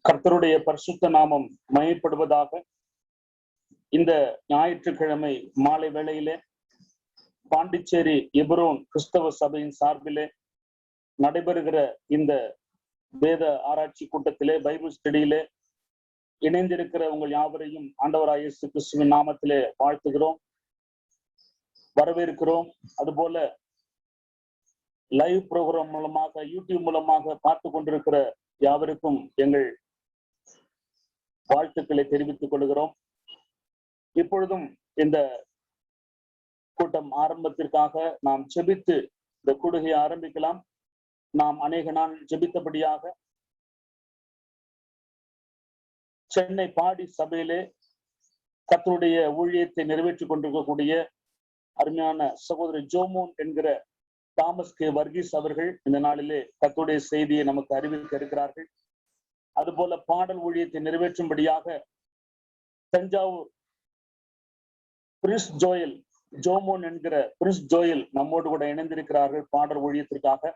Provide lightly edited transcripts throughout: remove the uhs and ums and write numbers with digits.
கர்த்தருடைய பரிசுத்த நாமம் மகிமைப்படுவதாக. இந்த ஞாயிற்றுக்கிழமை மாலை வேளையிலே பாண்டிச்சேரி எபிரோன் கிறிஸ்தவ சபையின் சார்பிலே நடைபெறுகிற இந்த வேத ஆராய்ச்சி கூட்டத்திலே, பைபிள் ஸ்டடியிலே இணைந்திருக்கிற உங்கள் யாவரையும் ஆண்டவராகிய இயேசு கிறிஸ்துவின் நாமத்திலே வாழ்த்துகிறோம், வரவேற்கிறோம். அதுபோல லைவ் ப்ரோக்ராம் மூலமாக, யூடியூப் மூலமாக பார்த்து கொண்டிருக்கிற யாவருக்கும் எங்கள் வாழ்த்துக்களை தெரிவித்துக் கொள்கிறோம். இப்பொழுதும் இந்த கூட்டம் ஆரம்பத்திற்காக நாம் ஜெபித்து இந்த கூடுகையை ஆரம்பிக்கலாம். நாம் அநேக நாள் ஜெபித்தபடியாக சென்னை பாடி சபையிலே கர்த்தருடைய ஊழியத்தை நிறைவேற்றிக் கொண்டிருக்கக்கூடிய அருமையான சகோதரர் ஜோமோன் என்கிற தாமஸ் கே வர்கீஸ் அவர்கள் இந்த நாளிலே கர்த்தருடைய செய்தியை நமக்கு அறிவிக்க இருக்கிறார்கள். அதுபோல பாடல் ஊழியத்தை நிறைவேற்றும்படியாக தஞ்சாவூர் பிரின்ஸ் ஜோயல், ஜோமோன் என்கிற பிரின்ஸ் ஜோயல் நம்மோடு கூட இணைந்திருக்கிறார்கள் பாடல் ஊழியத்திற்காக.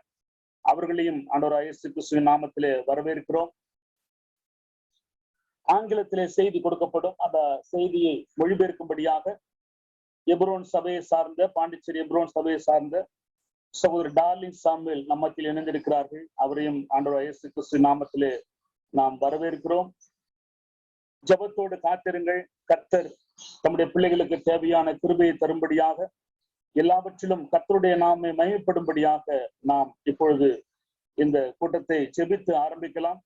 அவர்களையும் ஆண்டவராகிய இயேசு கிறிஸ்துவின் நாமத்திலே வரவேற்கிறோம். ஆங்கிலத்திலே செய்தி கொடுக்கப்படும். அந்த செய்தியை மொழிபெயர்க்கும்படியாக எபிரோன் சபையை சார்ந்த, பாண்டிச்சேரி எபிரோன் சபையை சார்ந்த சகோதரர் டார்லிங் சாமுவேல் நம்மத்தில் இணைந்திருக்கிறார்கள். அவரையும் ஆண்டவராகிய இயேசு கிறிஸ்துவின் நாமத்திலே நாம் வரவேற்கிறோம். ஜெபத்தோடு காத்திருங்கள். கர்த்தர் தம்முடைய பிள்ளைகளுக்கு தேவையான கிருபையை தரும்படியாக, எல்லாவற்றிலும் கர்த்தருடைய நாமத்தை மகிமைப்படும்படியாக நாம் இப்பொழுது இந்த கூட்டத்தை ஜெபித்து ஆரம்பிக்கலாம்.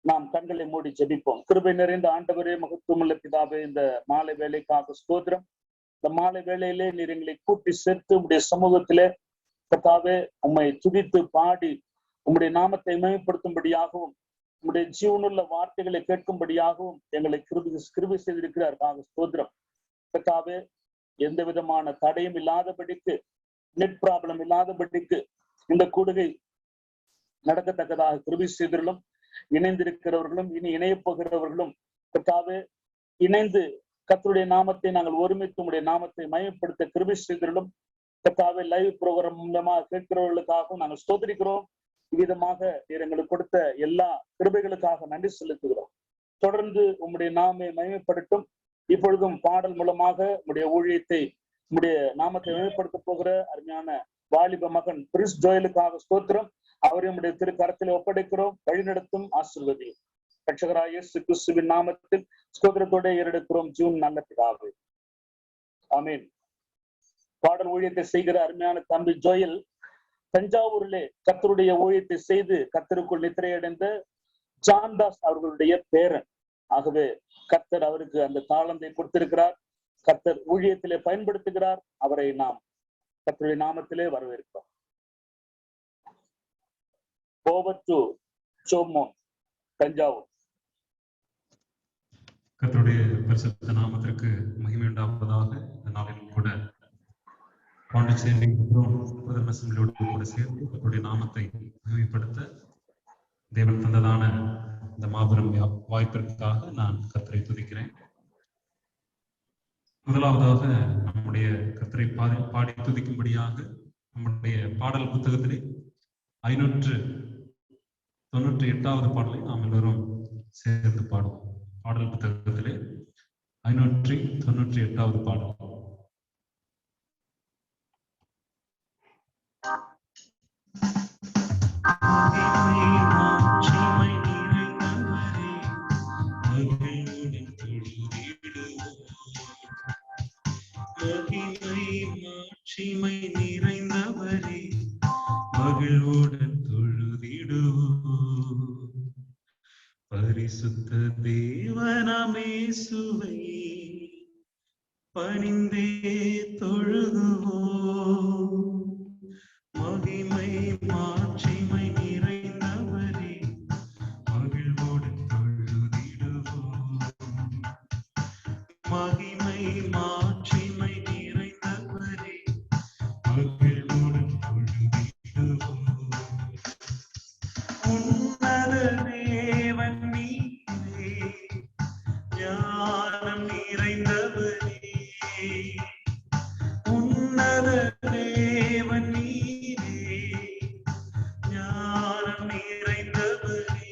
நாம் கண்களை மூடி ஜெபிப்போம். கிருபை நிறைந்த ஆண்டவரே, மகத்துவமுள்ள பிதாவே, இந்த மாலை வேலைக்காக ஸ்தோத்திரம். இந்த மாலை வேளையிலே நீர் எங்களை கூட்டி சேர்த்து உம்முடைய சமூகத்திலே கர்த்தாவே உம்மை துதித்து பாடி உம்முடைய நாமத்தை மகிமைப்படுத்தும்படியாகவும், உம்முடைய ஜீவனுள்ள வார்த்தைகளை கேட்கும்படியாகவும் எங்களை கிருபை செய்திருக்கிறார். ஸ்தோத்திரம். கர்த்தாவே, எந்த விதமான தடையும் இல்லாதபடிக்கு, நெட் ப்ராப்ளம் இல்லாதபடிக்கு இந்த கூடுகை நடக்கத்தக்கதாக கிருபை செய்திருளும். இணைந்திருக்கிறவர்களும் இனி இணைய போகிறவர்களும் கர்த்தாவே இணைந்து கர்த்தருடைய நாமத்தை நாங்கள் ஒருமித்து உம்முடைய நாமத்தை மகிமைப்படுத்த கிருபை செய்திருளும். கர்த்தாவே, லைவ் ப்ரோக்ராம் மூலமாக கேட்கிறவர்களுக்காகவும் நாங்கள் ஸ்தோத்திரிக்கிறோம். இவ்விதமாக நீர் எங்களுக்கு கொடுத்த எல்லா கிருபைகளுக்காக நன்றி செலுத்துகிறோம். தொடர்ந்து உம்முடைய நாமை மகிமைப்படட்டும். இப்பொழுதும் பாடல் மூலமாக உம்முடைய ஊழியத்தை, உம்முடைய நாமத்தை மகிமைப்படுத்த போகிற அருமையான வாலிப மகன் பிரின்ஸ் ஜோயலுக்காக ஸ்தோத்திரம். அவரை உம்முடைய திருக்கரத்திலே ஒப்படைக்கிறோம். வழிநடத்தும், ஆசீர்வதியும். ரட்சகராகிய இயேசு கிறிஸ்துவின் நாமத்தில் ஸ்தோத்திரத்தோட ஏறெடுக்கிறோம். ஜூன் நல்ல பிதாவே, ஆமீன். பாடல் ஊழியத்தை செய்கிற அருமையான தம்பி ஜோயல் தஞ்சாவூரிலே கர்த்தருடைய ஊழியத்தை செய்து கர்த்தருக்குள் நித்திரையடைந்த ஜான்தாஸ் அவர்களுடைய பேரன். ஆகவே கர்த்தர் அவருக்கு அந்த தாளந்தை கொடுத்திருக்கிறார். கர்த்தர் ஊழியத்திலே பயன்படுத்துகிறார். அவரை நாம் கர்த்தருடைய நாமத்திலே வரவேற்கிறோம். Over to Jomon, Thanjavur. கர்த்தருடைய பரிசுத்த நாமத்திற்கு மகிமை உண்டாவதாக. இந்த நாளிலும் கூட பாண்டிச்சேரி பிரதமரோடு கூட சேர்ந்து கர்த்தருடைய நாமத்தை மகிமைப்படுத்த தேவன் தந்ததான இந்த மாபெரும் வாய்ப்பிற்காக நான் கர்த்தரை துதிக்கிறேன். முதலாவதாக நம்முடைய கர்த்தரை பாடி துதிக்கும்படியாக நம்முடைய பாடல் புத்தகத்திலே 598வது பாடலை நாம் எல்லோரும் சேர்ந்து பாடுவோம். பாடல் புத்தகத்திலே 598வது பாடல். மாட்சிமை நிறைந்தவரே, மகிழ்வுடன் தொழுதிடுவோம். பரிசுத்த தேவனாமே சுவை பணிந்தே தொழுதுவோம். மகிமை மாட்சிமை நிறைந்தவரே, மகிழ்வுடன் தொழுதிடுவோம். மகிமை மாட்சிமை நிறைந்தவரே, மகிழ்வுடன் தொழுதிடுவோம். உன்னத தேவன் நீரே, ஞானம் நிறைந்தவரே. உன்னத தேவன் நீரே, ஞானம் நிறைந்தவரே.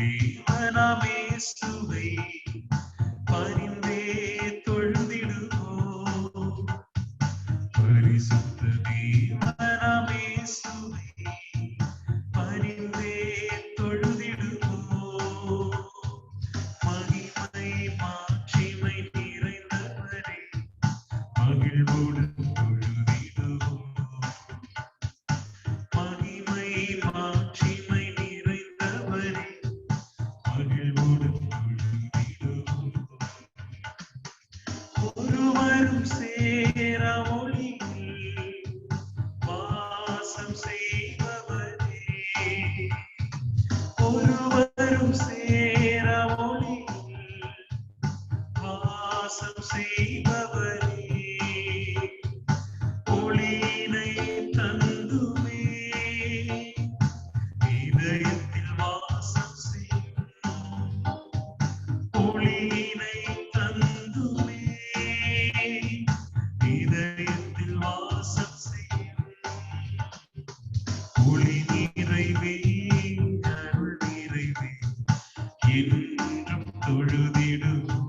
தேவனாம் இயேசுவை பரிந்தே தொழுதிடுவோம். பரிசுத்த தேவனாம் இயேசுவை பரிந்தே தொழுதிடுவோம். மகிமை மாட்சிமை நிறைந்தவரே மகிழ்வோடு தொழுதிடுவோம். மகிமை மாட்சிமை நிறைந்தவரே மகிழ்வோடு தொழுதிடுவோம். ஒருவரும் சேர ஒளியில் வாசம் செய்பவரே, ஒருவரும் சேர ஒளியில் வாசம் செய்பவரே, ஒளியினை தந்துமே இதயத்தில் வாசம் செய்யும். ஒளியினை தந்துமே இதயத்தில் வாசம் செய்யும். ஒளி நிறைவே அருள் நிறைவே என்றும் தொழுதிடுவோம்.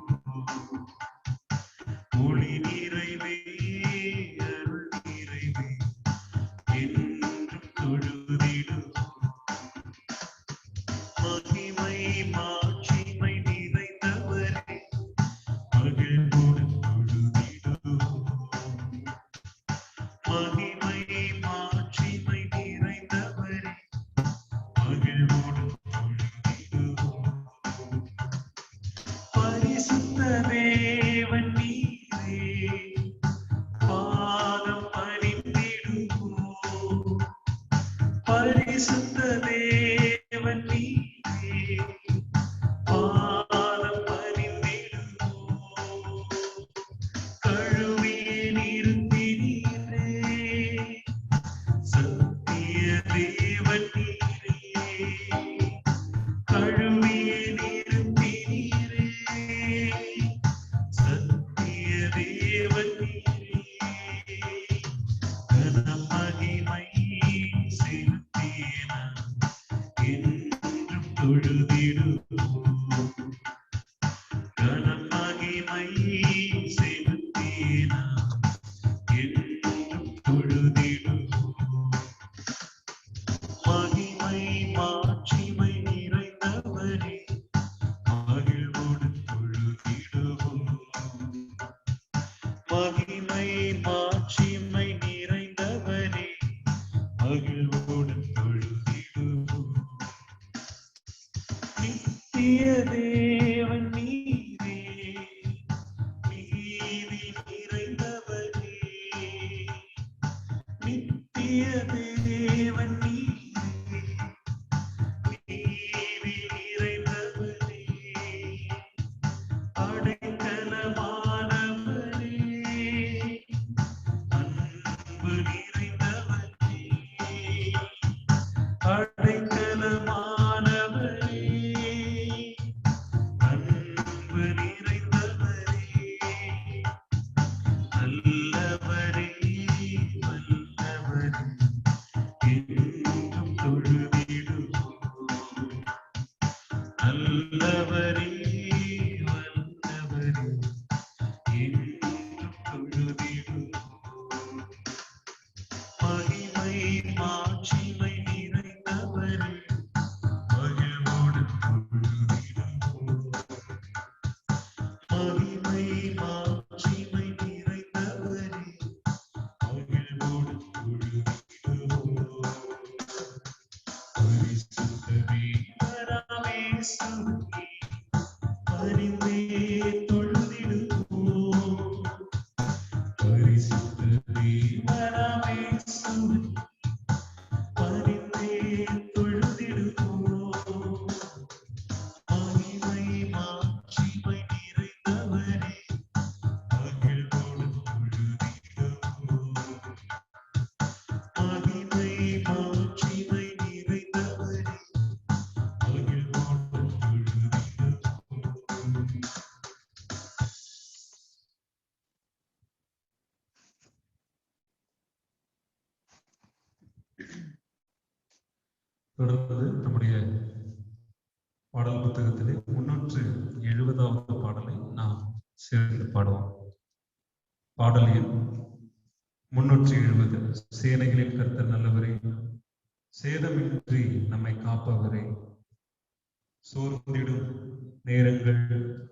ஒளி நிறைவே அருள் நிறைவே என்றும் தொழுதிடுவோம். மகிமை மாட்சிமை நிறைந்தவரே மகிழ்வோடு தொழுதிடுவோம். மகிமை மாட்சிமை நிறைந்தவரே மகிழ்வோடு தொழுதிடுவோம். பரிசுத்த தேவன் நீரே பாதம் பணிந்திடுவோம். பரிசுத்த தேவன் நீரே பாதம் பணிந்திடுவோம். கழுவிய நிறுத்தினீரே சத்திய தேவன் நீரே. கழுவிய நிறுத்தினீரே சத்திய தேவன் நீரே. கனம் மகிமை செலுத்தின என்றும் தொழுதிடுவோம். கனம் மகிமை செலுத்தின என்றும் தொழுதிடுவோம். மகிமை மாட்சிமை நிறைந்தவரே மகிழ்வோடு தொழுதிடுவோம். மகிமை மாட்சிமை நிறைந்தவரே மகிழ்வோடு தொழுதிடுவோம். நித்திய தேவன் நீரே நீதி நிறைந்தவரே. நித்திய தேவன் நீரே நீதி நிறைந்தவரே. அடைக்கலமானவரே அன்பு நிறைந்தவரே. அடைக்கலமானவரே அன்பு நிறைந்தவரே. நல்லவரே வல்லவரே என்றும் தொழுதிடுவோம். நல்லவரே வல்லவரே என்றும் தொழுதிடுவோம். மகிமை மாட்சிமை நிறைந்தவரே மகிழ்வோடு தொழுதிடுவோம். மகிமை மாட்சிமை நிறைந்தவரே மகிழ்வோடு தொழுதிடுவோம். பரிசுத்த தேவனாம் இயேசுவை பரிந்தே தொழுதிடுவோம். பரிசுத்த தேவனாம் இயேசுவை பரிந்தே தொழுதிடுவோம். மகிமை மாட்சிமை நிறைந்தவரே மகிழ்வோடு தொழுதிடுவோம். மகிமை மாட்சிமை நிறைந்தவரே மகிழ்வோடு தொழுதிடுவோம். தொடர்ந்து நம்முடைய பாடல் புத்தகத்திலே 370வது பாடலை நாம் சேர்ந்து பாடுவோம். பாடல் எண் 370. சேனைகளின் கர்த்தர் நல்லவரே, சேதமின்றி நம்மை காப்பவரே, சோர்ந்திடும் நேரங்கள்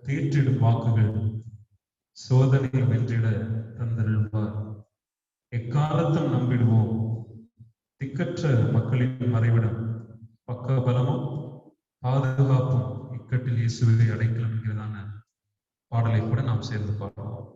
தேற்றிடும் வாக்குகள் சோதனை வென்றிட தந்தருள்வார். எக்காலத்தும் நம்பிடுவோம், திக்கற்ற மக்களின் மறைவிடம், பக்க பலமும் பாதுகாப்பும் இக்கட்டில் இயேசுவை அடைக்கலம் என்கிறதான பாடலை கூட நாம் சேர்ந்து பாடுவோம்.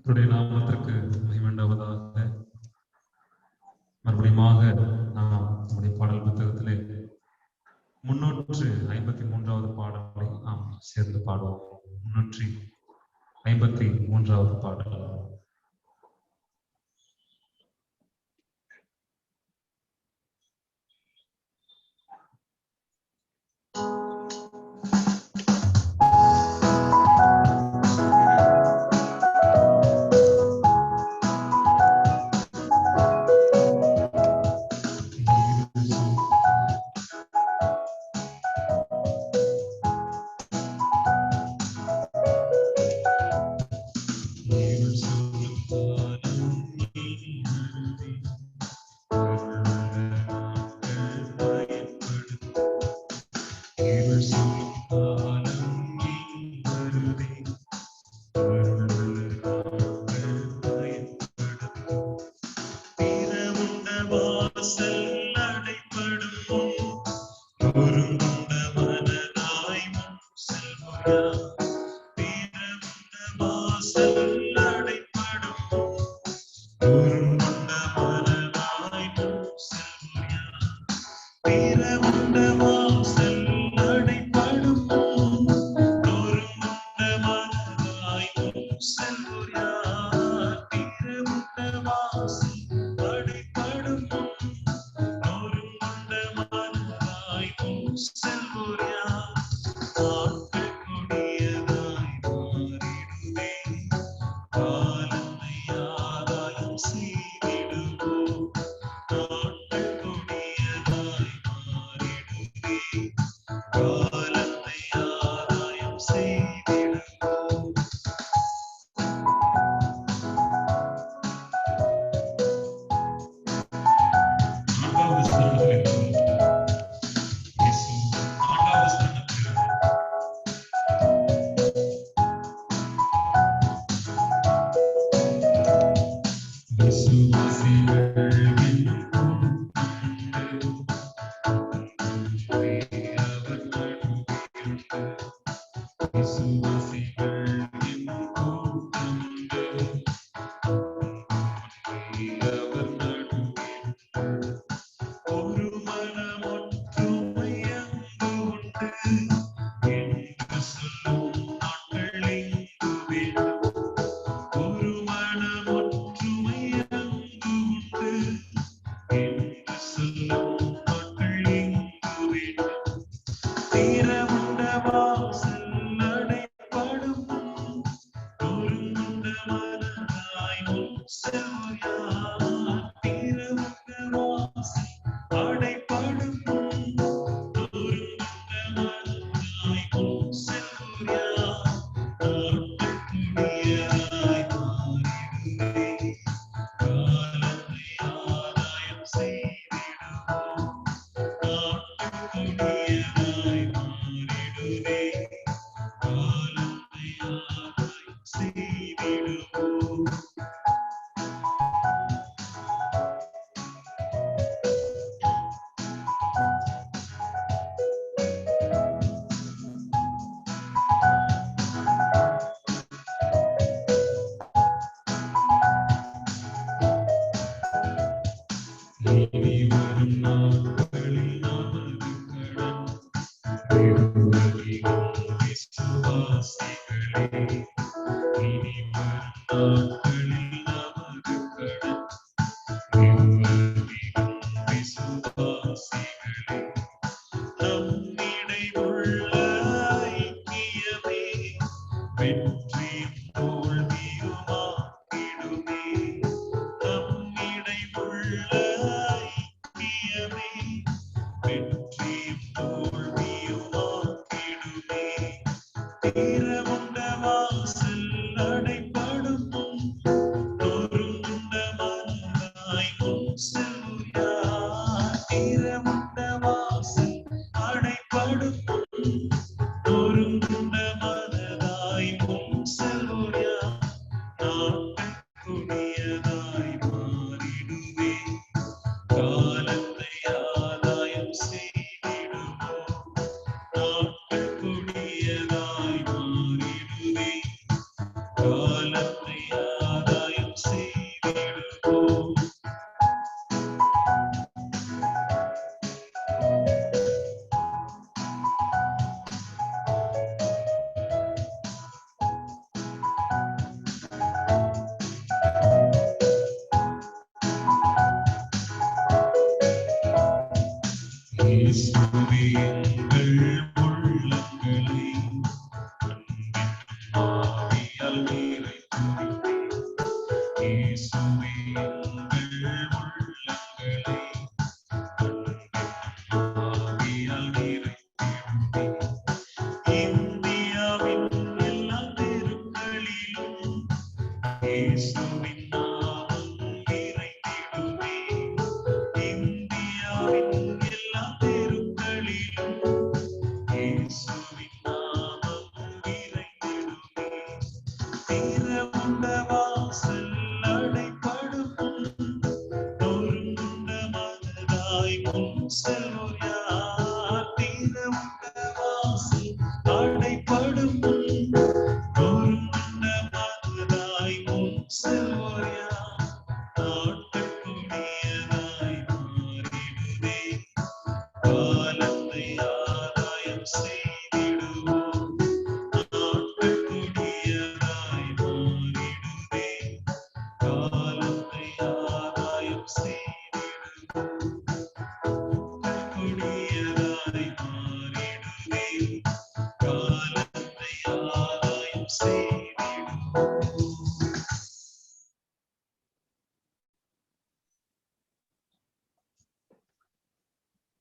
கர்த்தருடைய நாமத்திற்கு மகிமையுண்டாவதாக. மறுபடியுமாக நாம் நம்முடைய பாடல் புத்தகத்திலே 353வது பாடலை நாம் சேர்ந்து பாடுவோம். 353வது பாடல்.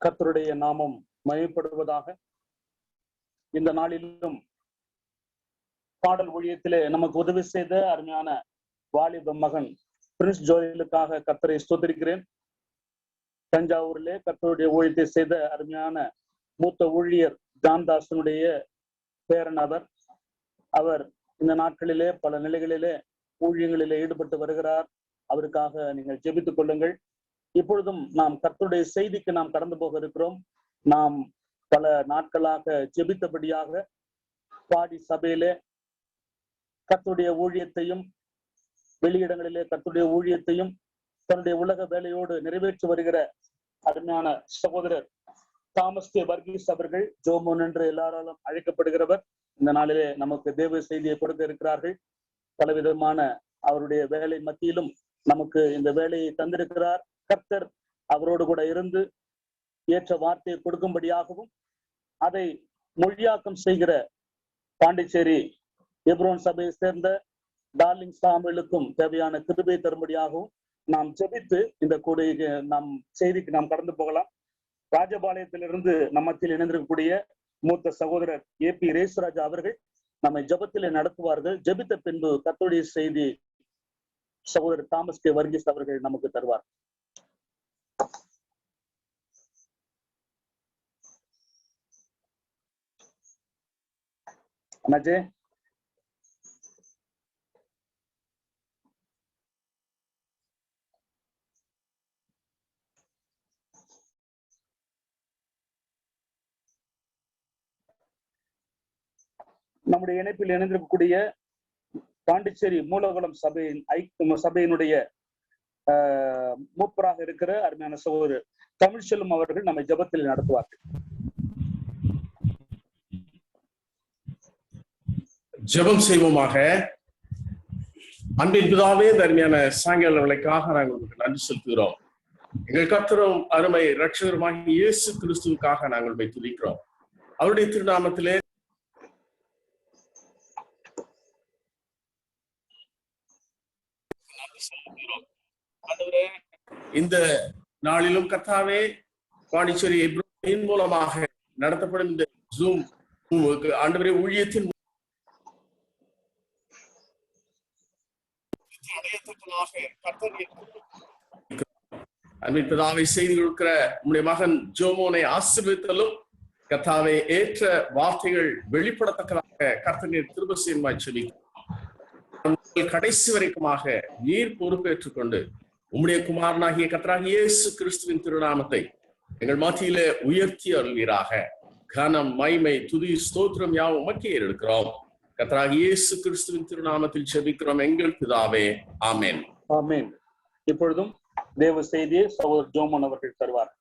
கர்த்தருடைய நாமம் மகிமைப்படுவதாக. இந்த நாளிலும் பாடல் ஊழியத்திலே நமக்கு உதவி செய்த அருமையான வாலிப மகன் பிரின்ஸ் ஜோயலுக்காக கர்த்தரை ஸ்தோத்திரிக்கிறேன். தஞ்சாவூரிலே கர்த்தருடைய ஊழியத்தை செய்த அருமையான மூத்த ஊழியர் ஜான்தாசனுடைய பேரன் அவர் இந்த நாட்களிலே பல நிலைகளிலே ஊழியங்களிலே ஈடுபட்டு வருகிறார். அவருக்காக நீங்கள் ஜெபித்துக் கொள்ளுங்கள். இப்பொழுதும் நாம் கர்த்தருடைய செய்திக்கு நாம் கடந்து போக இருக்கிறோம். நாம் பல நாட்களாக ஜெபித்தபடியாக பாடி சபையிலே கர்த்தருடைய ஊழியத்தையும் வெளியிடங்களிலே கர்த்தருடைய ஊழியத்தையும் தன்னுடைய உலக வேலையோடு நிறைவேற்றி வருகிற அருமையான சகோதரர் தாமஸ் கே வர்கீஸ் அவர்கள், ஜோமோன் என்று எல்லாராலும் அழைக்கப்படுகிறவர், இந்த நாளிலே நமக்கு தேவ செய்தியை கொடுக்க இருக்கிறார்கள். பலவிதமான அவருடைய வேலை மத்தியிலும் நமக்கு இந்த வேலையை தந்திருக்கிறார். கர்த்தர் அவரோடு கூட இருந்து ஏற்ற வார்த்தையை கொடுக்கும்படியாகவும் அதை மொழியாக்கம் செய்கிற பாண்டிச்சேரி எப்ரோன் சபையை சேர்ந்த டார்லிங் சாமுவேலுக்கும் தேவையான கிருபை தரும்படியாகவும் நாம் ஜெபித்து இந்த கூடிய நாம் செய்திக்கு நாம் கடந்து போகலாம். ராஜபாளையத்திலிருந்து நம்மத்தில் இணைந்திருக்கக்கூடிய மூத்த சகோதரர் ஏபி ரேசுராஜா அவர்கள் நம்மை ஜெபத்திலே நடத்துவார்கள். ஜெபித்த பின்பு கர்த்தருடைய செய்தி சகோதரர் தாமஸ் கே வர்கீஸ் அவர்கள் நமக்கு தருவார். அண்ணாஜே, நம்முடைய இணைப்பில் இணைந்திருக்கக்கூடிய பாண்டிச்சேரி மூலகுளம் சபையினுடைய மூப்பராக இருக்கிற அருமையான சகோதரர் தமிழ்ச்செல்வம் அவர்கள் நம்மை ஜெபத்தில் நடத்துவார்கள். ஜெபம் செய்வோமாக. அன்பின் பிதாவே, தருமையான சாயங்கால வேளைக்காக நாங்கள் உங்களுக்கு நன்றி செலுத்துகிறோம். எங்கள் கர்த்தரும் அருமை இரட்சகருமாகிய இயேசு கிறிஸ்துவுக்காக நாங்கள் உம்மை துதிக்கிறோம். அவருடைய திருநாமத்திலே ஆண்டவரே, இந்த நாளிலும் கர்த்தாவே, பாண்டிச்சேரி எப்ரோன் மூலமாக நடத்தப்படும் இந்த ஜூம் ஆண்டவரே ஊழியத்தின் அன்பின் பிதாவை செய்து கொடுக்கிற உம்முடைய மகன் ஜோமோனை ஆசீர்வதித்தலும் கர்த்தாவே ஏற்ற வார்த்தைகள் வெளிப்படத்தக்கதாக கர்த்தரின் கிருபை செய்யுமாய் செபிக்கிறோம். கடைசி வரைக்குமாக நீர் பொறுப்பேற்றுக் கொண்டு உம்முடைய குமாரனாகிய கர்த்தராகிய இயேசு கிறிஸ்துவின் திருநாமத்தை எங்கள் மத்தியிலே உயர்த்தி அருள்வீராக. கனம், மகிமை, துதி, ஸ்தோத்திரம் யாவும் உமக்கே எடுக்கிறோம். கர்த்தராகிய இயேசு கிறிஸ்துவின் திருநாமத்தில் செபிக்கிறோம் எங்கள் பிதாவே. ஆமென். ஆமென். இப்பொழுதும் தேவ செய்தியை சகோதரர் ஜோமன் அவர்கள் தருவார்.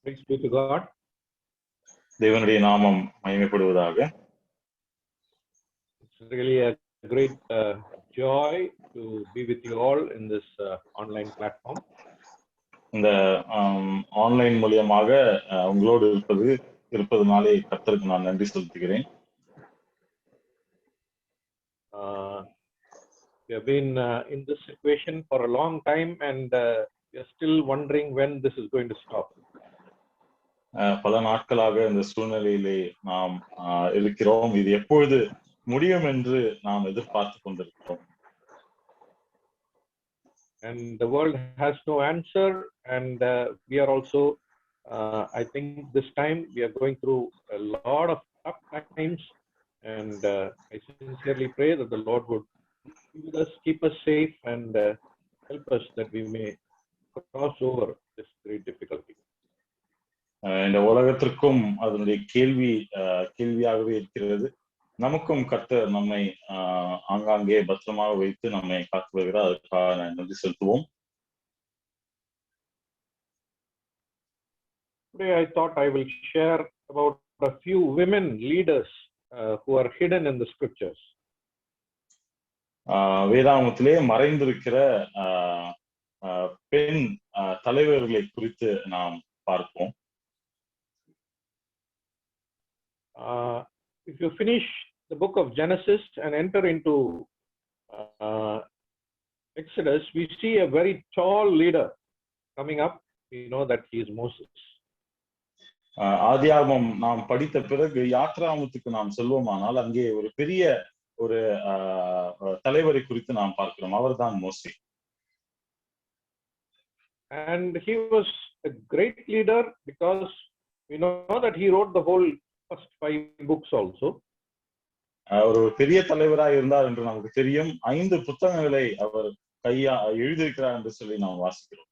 Praise be to God. தேவனுடைய நாமம் மகிமைப்படுவதாக. It's really a great joy to be with you all in this online platform. இந்த ஆன்லைன் மூலியமாக உங்களோடு இருப்பதனாலே கர்த்தருக்கு நான் நன்றி செலுத்துகிறேன். We have been in this situation for a long time and we are still wondering when this is going to stop. பல நாட்களாக இந்த சூழ்நிலையிலே நாம் இருக்கிறோம். இது எப்பொழுது முடியும் என்று நாம் எதிர்பார்த்து கொண்டிருக்கிறோம். And the world has no answer and we are also I think this time we are going through a lot of tough times and I sincerely pray that the Lord would keep us safe and help us that we may cross over this great difficulty. இந்த உலகத்திற்கும் அதனுடைய கேள்வியாகவே இருக்கிறது. நமக்கும் கர்த்தர் நம்மை ஆங்காங்கே பத்திரமாக வைத்து நம்மை காத்து வருகிறார். அதுக்காக நன்றி செலுத்துவோம். Today I thought I will share about a few women leaders who are hidden in the scriptures. வேதாகமத்திலே மறைந்திருக்கிற பெண் தலைவர்களை குறித்து நாம் பார்ப்போம். If you finish the book of Genesis and enter into Exodus, we see a very tall leader coming up. We know that he is Moses. ஆதியாகமம் நாம் படித்த பிறகு யாத்ராகமத்துக்கு நாம் செல்வோமானால் அங்கே ஒரு பெரிய ஒரு தலைவரை குறித்து நாம் பார்க்கிறோம். அவர்தான் மோசே. And he was a great leader because we know that he wrote the whole first 5 books also. அவர் ஒரு பெரிய தலைவராக இருந்தார் என்று நமக்கு தெரியும். 5 புத்தகங்களை அவர் எழுதியிருக்கிறார் என்று சொல்லி நாம் வாசிக்கிறோம்.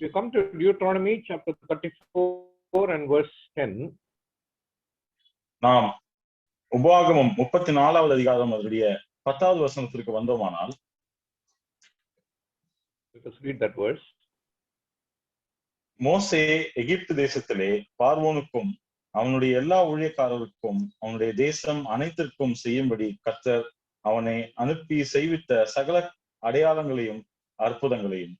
We come to Deuteronomy chapter 34 and verse 10. நாம் உபாகமம் 34வது அதிகாரம் அதனுடைய 10வது வசனத்திற்கு வந்தோமானால், let us read that verse. மோசே எகிப்து தேசத்திலே பார்வோனுக்கும் அவனுடைய எல்லா ஊழியக்காரருக்கும் அவனுடைய தேசம் அனைத்திற்கும் செய்யும்படி கர்த்தர் அவனை அனுப்பி செய்வித்த சகல அடையாளங்களையும் அற்புதங்களையும்.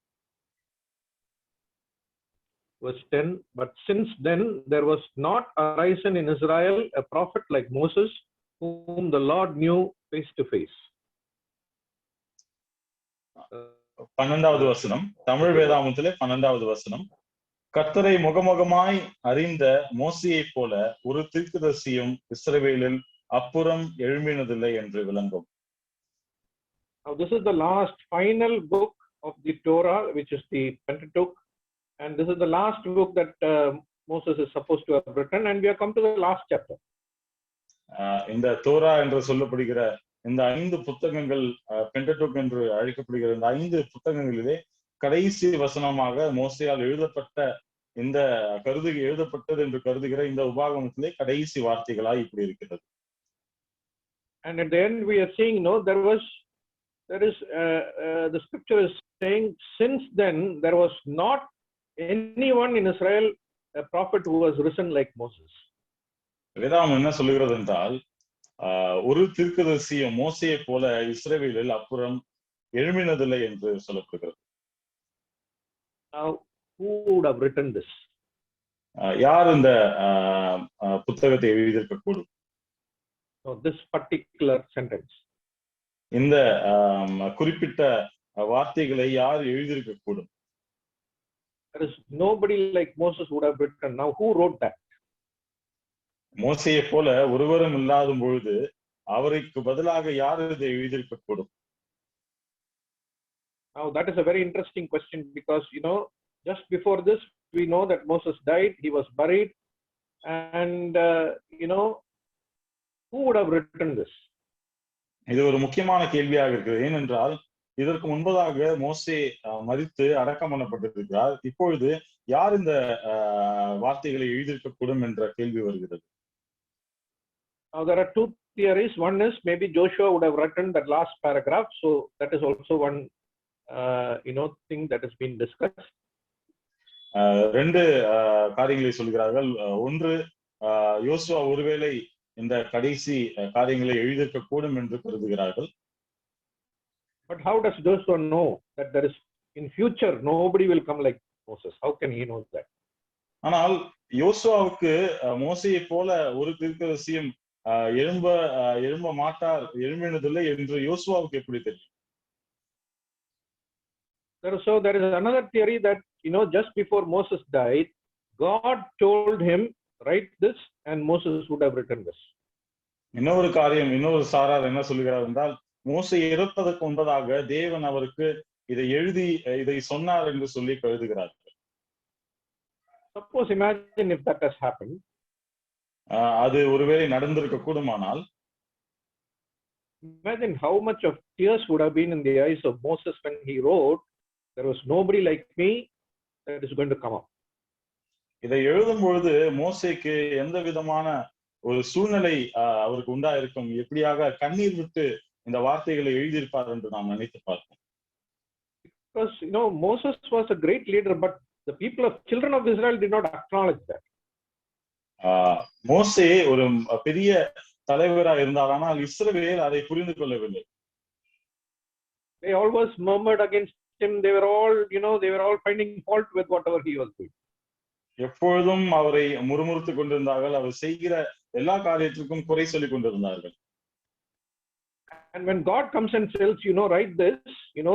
Verse 10, but since then there was not arisen in Israel a prophet like Moses, whom the Lord knew face to face. 12வது வசனம், தமிழ் வேதாகமத்திலே 12வது வசனம், கர்த்தரை முகமுகமாய் அறிந்த மோசேயைப் போல ஒரு தீர்க்கதரிசியும் இஸ்ரவேலில் அப்புறம் எழும்பினதில்லை என்று விளங்கும். Now this is the last final book of the Torah, which is the Pentateuch, and this is the last book that Moses is supposed to have written, and we have come to the last chapter. இந்த Torah என்று சொல்லப்படுகிற இந்த 5 புத்தகங்கள், பென்டடூக் என்று அழைக்கப்படுகிற இந்த 5 புத்தகங்களிலே கடைசி வசனமாக மோசேயால் எழுதப்பட்டது என்று கருதுகிற இந்த உபாகமத்திலே கடைசி வார்த்தைகளாய் இப்படி இருக்கிறது. And at the end we are seeing, there was there is the scripture is saying, since then there was not anyone in Israel, a prophet who was risen like Moses. வேதாகம் என்ன சொல்லுகிறது என்றால் ஒரு தீர்க்கதரிசியும் மோசையை போல இஸ்ரவேலில் அப்புறம் எழும்பினதில்லை என்று சொல்லப்படுகிறது. Now, who would have written this? யார் இந்த புத்தகத்தை எழுதியிருக்க கூடும்? No, this particular sentence. இந்த குறிப்பிட்ட வார்த்தைகளை யார் எழுதியிருக்க கூடும்? There is nobody like Moses would have written. Now, who wrote that? மோசையை போல ஒருவரும் இல்லாத பொழுது அவருக்கு பதிலாக யார் இதை எழுதியிருக்க கூடும்? Now, that is a very interesting question because, just before this, we know that Moses died, he was buried, and, who would have written this? இது ஒரு முக்கியமான கேள்வியாக இருக்கிறது. ஏனென்றால் இதற்கு முன்பதாக மோசே மரித்து அடக்கம் பண்ணப்பட்டிருக்கிறார். இப்பொழுது யார் இந்த வார்த்தைகளை எழுதியிருக்க கூடும் என்ற கேள்வி வருகிறது. Now, there are two theories. One is maybe Joshua would have written that last paragraph. So that is also one, thing that has been discussed. ரெண்டு காரியங்களை சொல்கிறார்கள். ஒன்று, யோசுவா ஒருவேளை இந்த கடைசி காரியங்களை எழுதியிருக்க கூடும் என்று கருதுகிறார்கள். But how does Joshua know that there is in future nobody will come like Moses? How can he know that? ஆனால் யோசுவாவுக்கு மோசையை போல ஒரு தீர்க்கதரிசியும் எழும்ப மாட்டார், எழும்பினதில்லை என்று யோசுவாவுக்கு எப்படி தெரியும்? So there is another theory that just before Moses died, God told him, write this, and Moses would have written this. இன்னொரு சாரார் என்ன சொல்லுகிறார் என்றால், மோசே இறப்பதற்கு முன்பதாக தேவன் அவருக்கு இதை சொன்னார் என்று சொல்லி கருதுகிறார். Suppose, imagine if that has happened. அது ஒருவேளை நடந்திருக்க கூடுமானால், imagine how much of tears would have been in the eyes of Moses when he wrote, there was nobody like me that is going to come up. இதை எழுதும் பொழுது மோசேக்கு எந்த விதமான ஒரு சூழ்நிலை அவருக்கு உண்டாயிருக்கும், எப்படியாக கண்ணீர் விட்டு இந்த வார்த்தைகளை எழுதியிருப்பார் என்று நாம் நினைத்து பார்ப்போம். Because Moses was a great leader, but the children of Israel did not acknowledge that. மோசே ஒரு பெரிய தலைவராக இருந்தார், ஆனால் இஸ்ரவேல் அதை புரிந்து கொள்ளவில்லை. They always murmured against him. They were all finding fault with whatever he was doing. எப்பொழுதும் அவரை முறுமுறுத்துக் கொண்டிருந்தார்கள், அவர் செய்கிற எல்லா காரியத்திற்கும் குறை சொல்லிக் கொண்டிருந்தார்கள். And when God comes and tells, write this,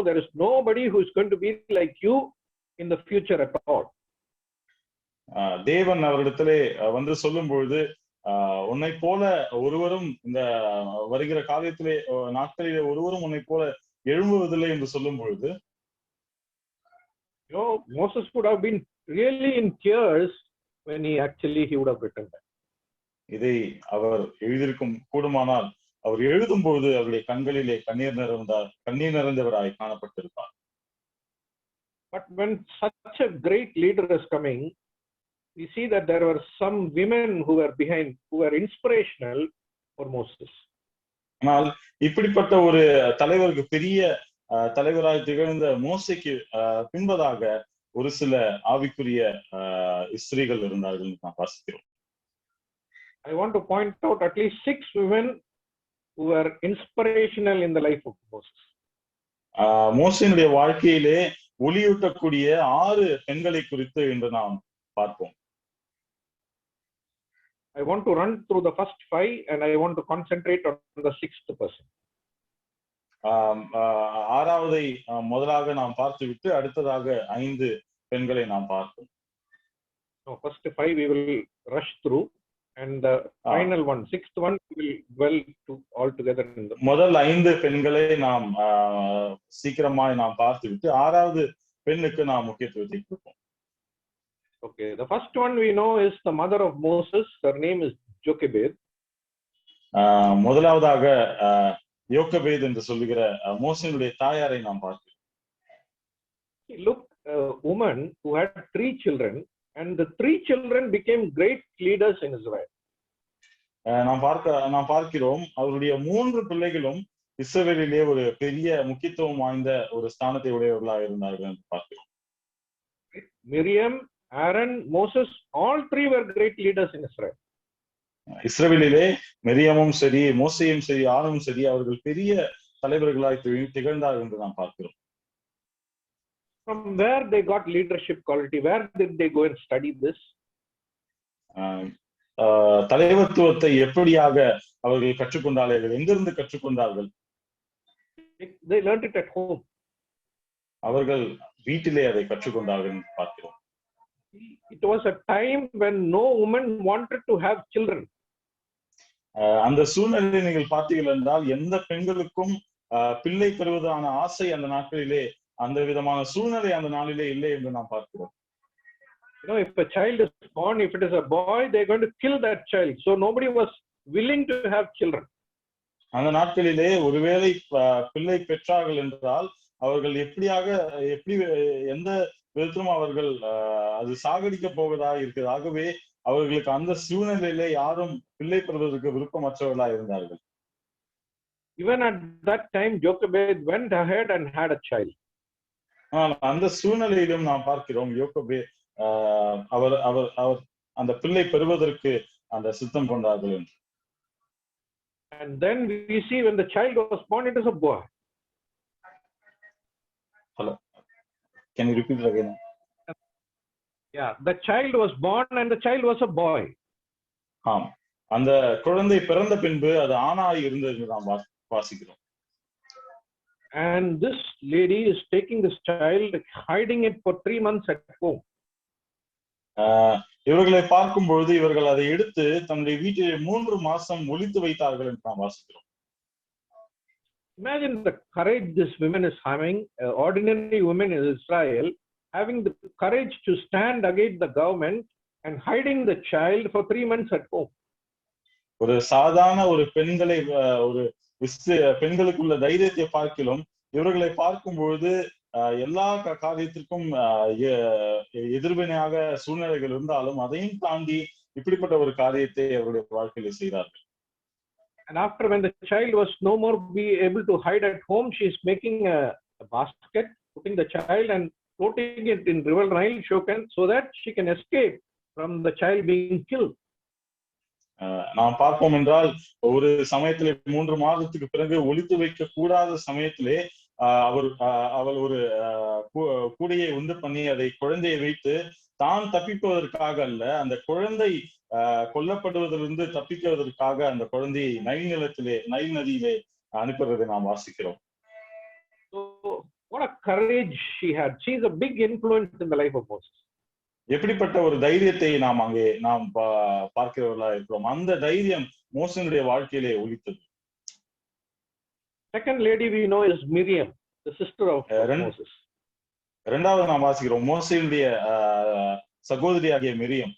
there is nobody who is going to be like you in the future at all. தேவன் அவரிடத்திலே வந்து சொல்லும் பொழுது, உன்னை போல ஒருவரும் இந்த வருகிற காரியத்திலே நாட்களிலே ஒருவரும் உன்னை போல எழும்புவதில்லை என்று சொல்லும் பொழுது, Moses would have been really in tears when he would have written that. இதை அவர் எழுதியிருக்கும் கூடுமானால் அவர் எழுதும் பொழுது அவருடைய கண்களிலே கண்ணீர் நிறைந்தவராய் காணப்பட்டிருப்பார். But when such a great leader is coming, we see that there were some women who were behind, who were inspirational for Moses. ஆனால் இப்படிப்பட்ட ஒரு தலைவருக்கு, பெரிய தலைவராய் திகழ்ந்த மோசேக்கு பின்பதாக ஒரு சில ஆவிக்குரிய ஸ்திரீகள் இருந்தார்கள் நாம் வாசிக்கிறோம். I want to point out at least 6 women who were inspirational in the life of Moses. மோசேயினுடைய வாழ்க்கையிலே ஒளியூட்டக்கூடிய 6 பெண்களை குறித்து இன்று நாம் பார்ப்போம். I want to run through the first 5 and I want to concentrate on the 6th person. ஆறாவதை முதலாக நாம் பார்த்துவிட்டு அடுத்ததாக 5 பெண்களை நாம் பார்ப்போம். First 5 we will rush through, and the final one, 6th one, we will dwell all together in the. முதல் 5 பெண்களை நாம் சீக்கிரமாய் நாம் பார்த்துவிட்டு 6வது பெண்ணுக்கு நாம் முக்கியத்துவத்தை கொடுப்போம். Okay, the first one we know is the mother of Moses. Her name is Jochebed. முதலாவதாக யோக்கபேத் என்று சொல்லுகிற மோசேயினுடைய தாயாரை நாம் பார்க்கிறோம். Look, a woman who had 3 children, and the 3 children became great leaders in Israel. நாம் பார்க்கிறோம் அவருடைய 3 பிள்ளைகளும் இஸ்ரவேலிலே ஒரு பெரிய முக்கியத்துவம் வாய்ந்த ஒரு ஸ்தானத்தை உடையவர்களாக இருந்தார்கள் என்று பார்க்கிறோம். Miriam, Aaron, Moses, all three were great leaders in Israel. இஸ்ரவேலிலே மெரியாமும் சரி, மோசேயும் சரி, ஆரோனும் சரி, அவர்கள் பெரிய தலைவர்களாய் திகழ்ந்தார்கள் என்று நாம் பார்க்கிறோம். From where they got leadership quality? Where did they go and study this? தலைவத்துவத்தை எப்படியாக அவர்கள் கற்றுக்கொண்டார்கள்? எங்கிருந்து கற்றுக்கொண்டார்கள்? They learned it at home. அவர்கள் வீட்டிலே அதை கற்றுக்கொண்டார்கள் என்று பார்க்கிறோம். It was a time when no woman wanted to have children. அந்த சூழ்நிலையை நீங்கள் பார்த்தீர்கள் என்றால் எந்த பெண்களுக்கும் பிள்ளை பெறுவதான ஆசை அந்த நாட்களிலே, அந்த விதமான சூழ்நிலை அந்த நாளிலே இல்லை என்று நாம் பார்க்கிறோம். You know, if a child is born, if it is a boy, they're going to kill that child. So nobody was willing to have children. அந்த நாட்களிலே ஒருவேளை பிள்ளை பெற்றார்கள் என்றால் அவர்கள் எப்படி எந்த விதத்திலும் அவர்கள் அது சாகடிக்க போவதாக இருக்கிறது. ஆகவே அவர்களுக்கு அந்த சூழ்நிலையிலே யாரும் பிள்ளை பெறுவதற்கு விருப்பமற்றவர்களாக இருந்தார்கள். Even at that time, Jochebed went ahead and had a child. அந்த சூழ்நிலையிலும் நாம் பார்க்கிறோம் யோகபே அவர் அவர் அவர் அந்த பிள்ளை பெறுவதற்கு அந்த சித்தம் கொண்டார்கள் என்று. And then we see when the child was born, it is a boy. Hello, can you repeat it again? Yeah, the child was born and the child was a boy. அந்த குழந்தை பிறந்த பின்பு அது ஆணாய் இருந்தது என்று நாம் வாசிக்கிறோம். And this lady is taking this child, hiding it for 3 months at home. இவர்களை பார்க்கும் பொழுது இவர்கள் அதை எடுத்து தன்னுடைய வீட்டிலே 3 மாசம் ஒளித்து வைத்தார்கள் என்று நாம் வாசிக்கிறோம். Imagine the courage this woman is having, ordinary women in Israel, having the courage to stand against the government and hiding the child for 3 months at home. ஒரு சாதாரண ஒரு பெண்களுக்குள்ள தைரியத்தை பார்க்கிலும் இவர்களை பார்க்கும் பொழுது எல்லா காரியத்திற்கும் எதிர்வினையாக சூழ்நிலைகள் இருந்தாலும் அதையும் தாண்டி இப்படிப்பட்ட ஒரு காரியத்தை அவருடைய வாழ்க்கையில செய்தார்கள். And after when the child was no more be able to hide at home, she is making a basket, putting the child and floating it in river Nile so that she can escape from the child being killed. நாம் பார்ப்போம் என்றால் ஒரு சமயத்திலே 3 மாதத்துக்கு பிறகு ஒளித்து வைக்க கூடாத சமயத்திலே அவள் ஒரு கூடையை உண்டு பண்ணி அதை குழந்தையை வைத்து தான் தப்பிப்பதற்காக அல்ல, அந்த குழந்தை கொல்லப்படுவதிலிருந்து தப்பிக்குவதற்காக அந்த குழந்தையை நைல் நதியிலே அனுப்புவதை நாம் வாசிக்கிறோம். So what a courage she had. She is a big influence in the life of Moses. எப்படிப்பட்ட ஒரு தைரியத்தை நாம் பார்க்கிறவர்களா இருக்கிறோம். அந்த தைரியம் மோசனுடைய வாழ்க்கையிலே ஒலித்தது. Second lady we know is Miriam, the sister of Moses. இரண்டாவது நாம் வாசிக்கிறோம் மோசேயுடைய சகோதரியாகிய Miriam.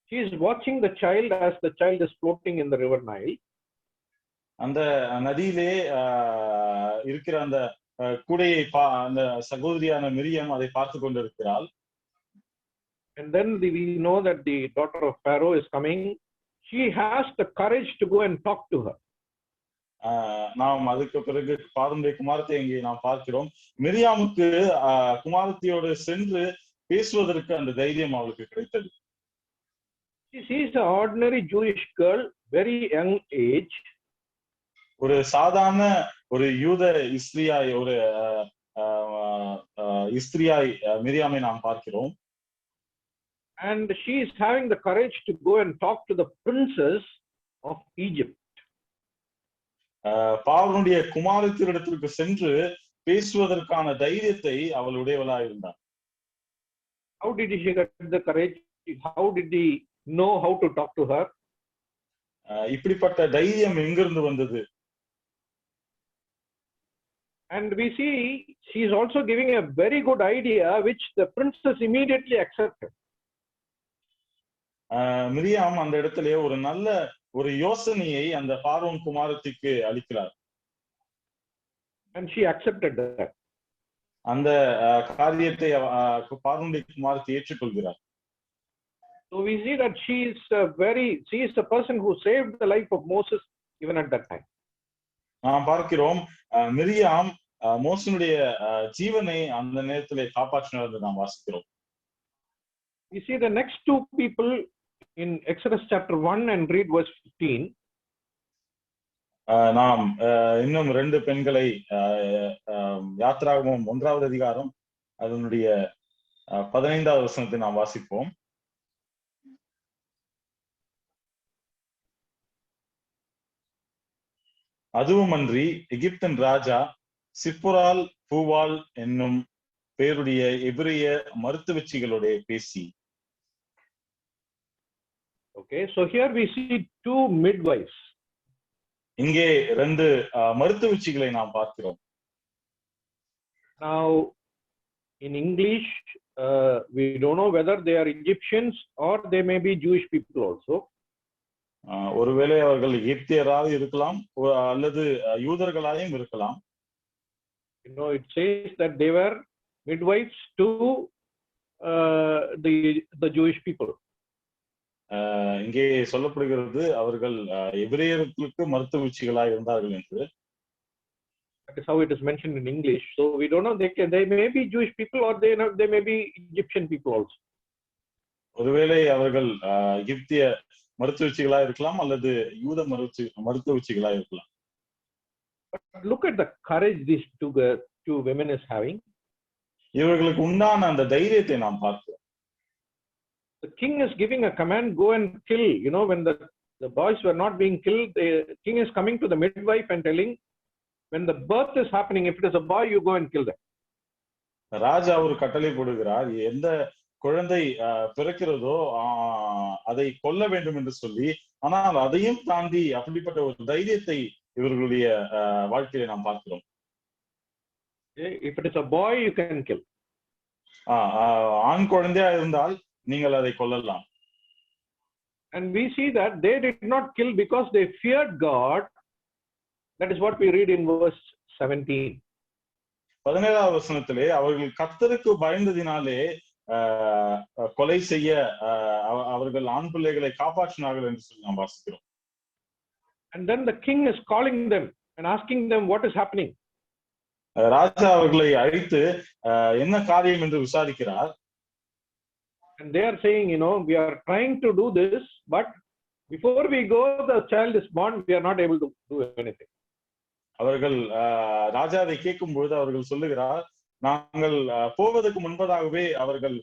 She is watching the child as the child is floating in the river Nile. அந்த நதியிலே இருக்கிற அந்த கூடையை அந்த சகோதரியான மிரியம் அதை பார்த்து கொண்டிருக்கிறாள். And then we know that the daughter of Pharaoh is coming. She has the courage to go and talk to her. நாம் அதுக்கு பிறகு பார்வனுடைய குமாரத்தை இங்கே நாம் பார்க்கிறோம். மிரியாமுக்கு குமாரத்தியோடு சென்று பேசுவதற்கு அந்த தைரியம் அவளுக்கு கிடைத்தது. She is an ordinary Jewish girl, very young age. ஒரு சாதாரண ஒரு யூத இஸ்திரியாய் மிரியாமை நாம் பார்க்கிறோம். And she is having the courage to go and talk to the princess of Egypt. பார்வனுடைய குமாரத்தினிடத்திற்கு சென்று பேசுவதற்கான தைரியத்தை அவள் உடையவளாக இருந்தார். How did she get the courage? How did he know how to talk to her? இப்படிப்பட்ட தைரியம் எங்கிருந்து வந்தது? And we see she is also giving a very good idea which the princess immediately accepted. Miriam அந்த இடத்திலே ஒரு நல்ல ஒரு யோசனையை அந்த பார்வோன் குமாரத்திற்கு அளிக்கிறார். And she accepted that. அந்த காரியத்தை பார்வோனுடைய குமாரத்தை ஏற்றுக்கொள்கிறார். So we see that she is the person who saved the life of Moses even at that time. நாம் பார்க்கிறோம் மிரியாம் மோசனுடைய ஜீவனை அந்த நேரத்திலே காப்பாற்றினார் என்று நாம் வாசிக்கிறோம். We see the next two people in Exodus chapter 1 and read verse 15. நாம் இன்னும் 2 பெண்களை யாத்ராகமம் 1வது அதிகாரம் அதனுடைய 15வது வசனத்தை நாம் வாசிப்போம். அதுவுமன்றி எகிப்தின் ராஜா சிப்புரால் பூவால் என்னும் பேருடைய எபிரிய மருத்துவச்சிகளோட பேசி. Okay, so here we see two midwives. இங்கே 2 மருத்துவச்சிகளை நாம் பார்க்கிறோம். Now in English we don't know whether they are Egyptians or they may be Jewish people also. ஒருவேளை அவர்கள் எகிப்தியராக இருக்கலாம் அல்லது யூதர்களாகவும் இருக்கலாம். You know, it says that they were midwives to the Jewish people. இங்கே சொல்லப்படுகிறது அவர்கள் எபிரேயர்களுக்கு மருத்துவச்சிகளாக இருந்தார்கள் என்று. That is how it is mentioned in English. So we don't know, they may be Jewish people or they may be Egyptian people also. ஒருவேளை அவர்கள் எகிப்திய மருத்துவச்சிகளாக இருக்கலாம் அல்லது யூத மருத்துவச்சிகளாக இருக்கலாம். But look at the courage these two women is having. இவர்களுக்கு உண்டான அந்த தைரியத்தை நாம் பார்க்கிறோம். The king is giving a command, go and kill. You know, when the boys were not being killed, the king is coming to the midwife and telling, when the birth is happening, if it is a boy, you go and kill them. ராஜா ஒரு கட்டளை போடுகிறார், எந்த குழந்தை பிறக்கிறதோ அதை கொல்ல வேண்டும் என்று சொல்லி. ஆனால் அதையும் தாண்டி அப்படிப்பட்ட ஒரு தைரியத்தை இவர்களுடைய வாழ்க்கையை நாம் பார்க்கிறோம். If it is a boy, you can kill. ஆண் குழந்தையா இருந்தால் நீங்கள் அதை கொல்லலாம். And we see that they did not kill because they feared God. That is what we read in verse 17. 17வது வசனத்திலே அவர்கள் கர்த்தருக்கு பயந்ததினாலே கொலை செய்ய அவர்கள் ஆண் பிள்ளைகளை காப்பாற்றினார்கள் என்று சொல்லி நாம் வாசிக்கிறோம். And then the king is calling them and asking them what is happening. ராஜா அவர்களை அழைத்து என்ன காரியம் என்று விசாரிக்கிறார். And they are saying, you know, we are trying to do this, but before we go, the child is born, we are not able to do anything. அவர்கள் ராஜாவை கேட்கும்போது அவர்கள் சொல்லுகிறார், நாங்கள் போவதற்கு முன்பதாகவே அவர்கள்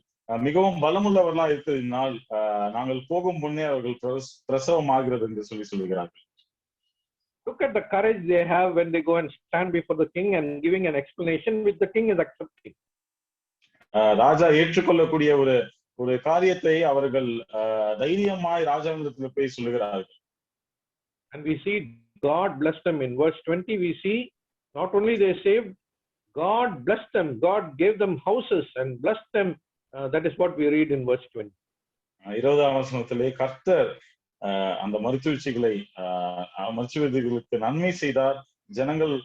மிகவும் பலமுள்ளவர்களா இருக்கிறதினால் நாங்கள் போகும் முன்னே அவர்கள் பிரசவம் ஆகிறது என்று சொல்லுகிறார்கள். Look at the courage they have when they go and stand before the king and giving an explanation which the king is accepting. ராஜா ஏற்றுக்கொள்ளக்கூடிய ஒரு காரியத்தை அவர்கள் தைரியமாய் ராஜாவிடத்தில் போய் சொல்லுகிறார்கள். And we see God blessed them. In verse 20 we see not only they saved, God blessed them. God gave them houses and blessed them. That is what we read in verse 20. 20ஆம் வசனத்திலே கர்த்தர் அந்த மருத்துவர்களுக்கு நன்மை செய்தார், ஜனங்கள்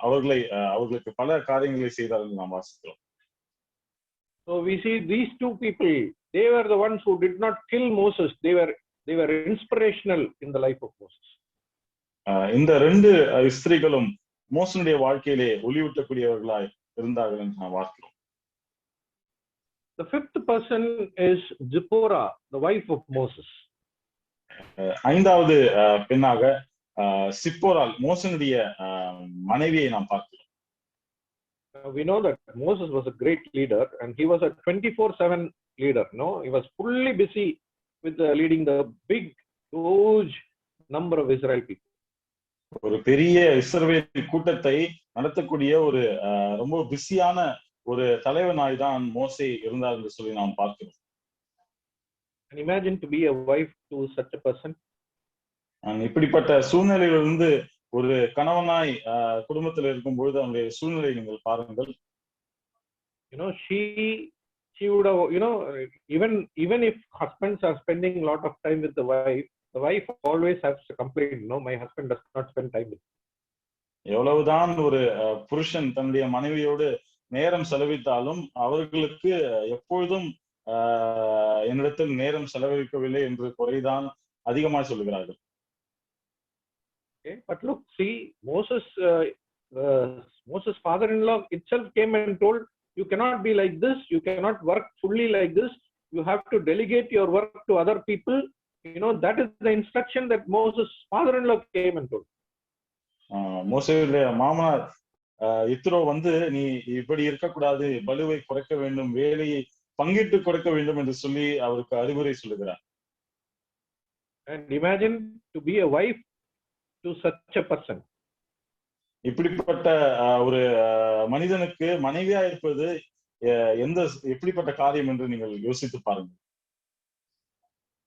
அவர்களுக்கு பல காரியங்களை செய்தார் என்று நாம் வாசிக்கிறோம். So we see these two people, they were the ones who did not kill Moses. They were inspirational in the life of Moses. இந்த 2 ஸ்திரீகளும் மோசனுடைய வாழ்க்கையிலே ஒளியூட்டக்கூடியவர்களாய் இருந்தார்கள் என்று நாம் பார்க்கிறோம். The 5th person is Zipporah, the wife of Moses. 5வது பெண்ணாக சிப்போரால் மோசனுடைய மனைவியை நாம் பார்க்கிறோம். We know that Moses was a great leader and he was a 24/7 leader. No, he was fully busy with leading the big, huge number of Israel people. ஒரு பெரிய இஸ்ரவேல் கூட்டத்தை நடத்தக்கூடிய ஒரு ரொம்ப பிஸியான ஒரு தலைவனாய் தான் மோசே இருந்தார் என்று சொல்லி நாம் பார்க்கிறோம். And imagine to be a wife to such a person. இப்படிப்பட்ட சூழ்நிலையிலிருந்து ஒரு கணவனாய் குடும்பத்தில் இருக்கும் பொழுது அவனுடைய சூழ்நிலை நீங்கள் பாருங்கள். You know, she would have, you know, even if husbands are spending a lot of time with the wife always has to complain, no, my husband does not spend time with me. எவ்வளவுதான் ஒரு புருஷன் தன்னுடைய மனைவியோடு நேரம் செலவித்தாலும் அவர்களுக்கு எப்பொழுதும் என்னிடத்தில் நேரம் செலவழிக்கவில்லை என்று குறைதான் அதிகமாக சொல்லுகிறார்கள். Okay? But look, see, Moses' father-in-law itself came and told, you cannot be like this, you cannot work fully like this, you have to delegate your work to other people. That is the instruction that Moses' father-in-law came and told. மோசேயுடைய மாமனார் இத்ரோ வந்து நீ இப்படி இருக்கக்கூடாது, பலுவை குறைக்க வேண்டும், வேலையை பங்கிட்டு கொடுக்க வேண்டும் என்று சொல்லி அவருக்கு அறிவுரை சொல்லுகிறார். And imagine to be a wife to such a person. இப்படிப்பட்ட ஒரு மனிதனுக்கு மனைவியா இருப்பது எப்படிப்பட்ட காரியம் என்று நீங்கள் யோசித்து பாருங்கள்.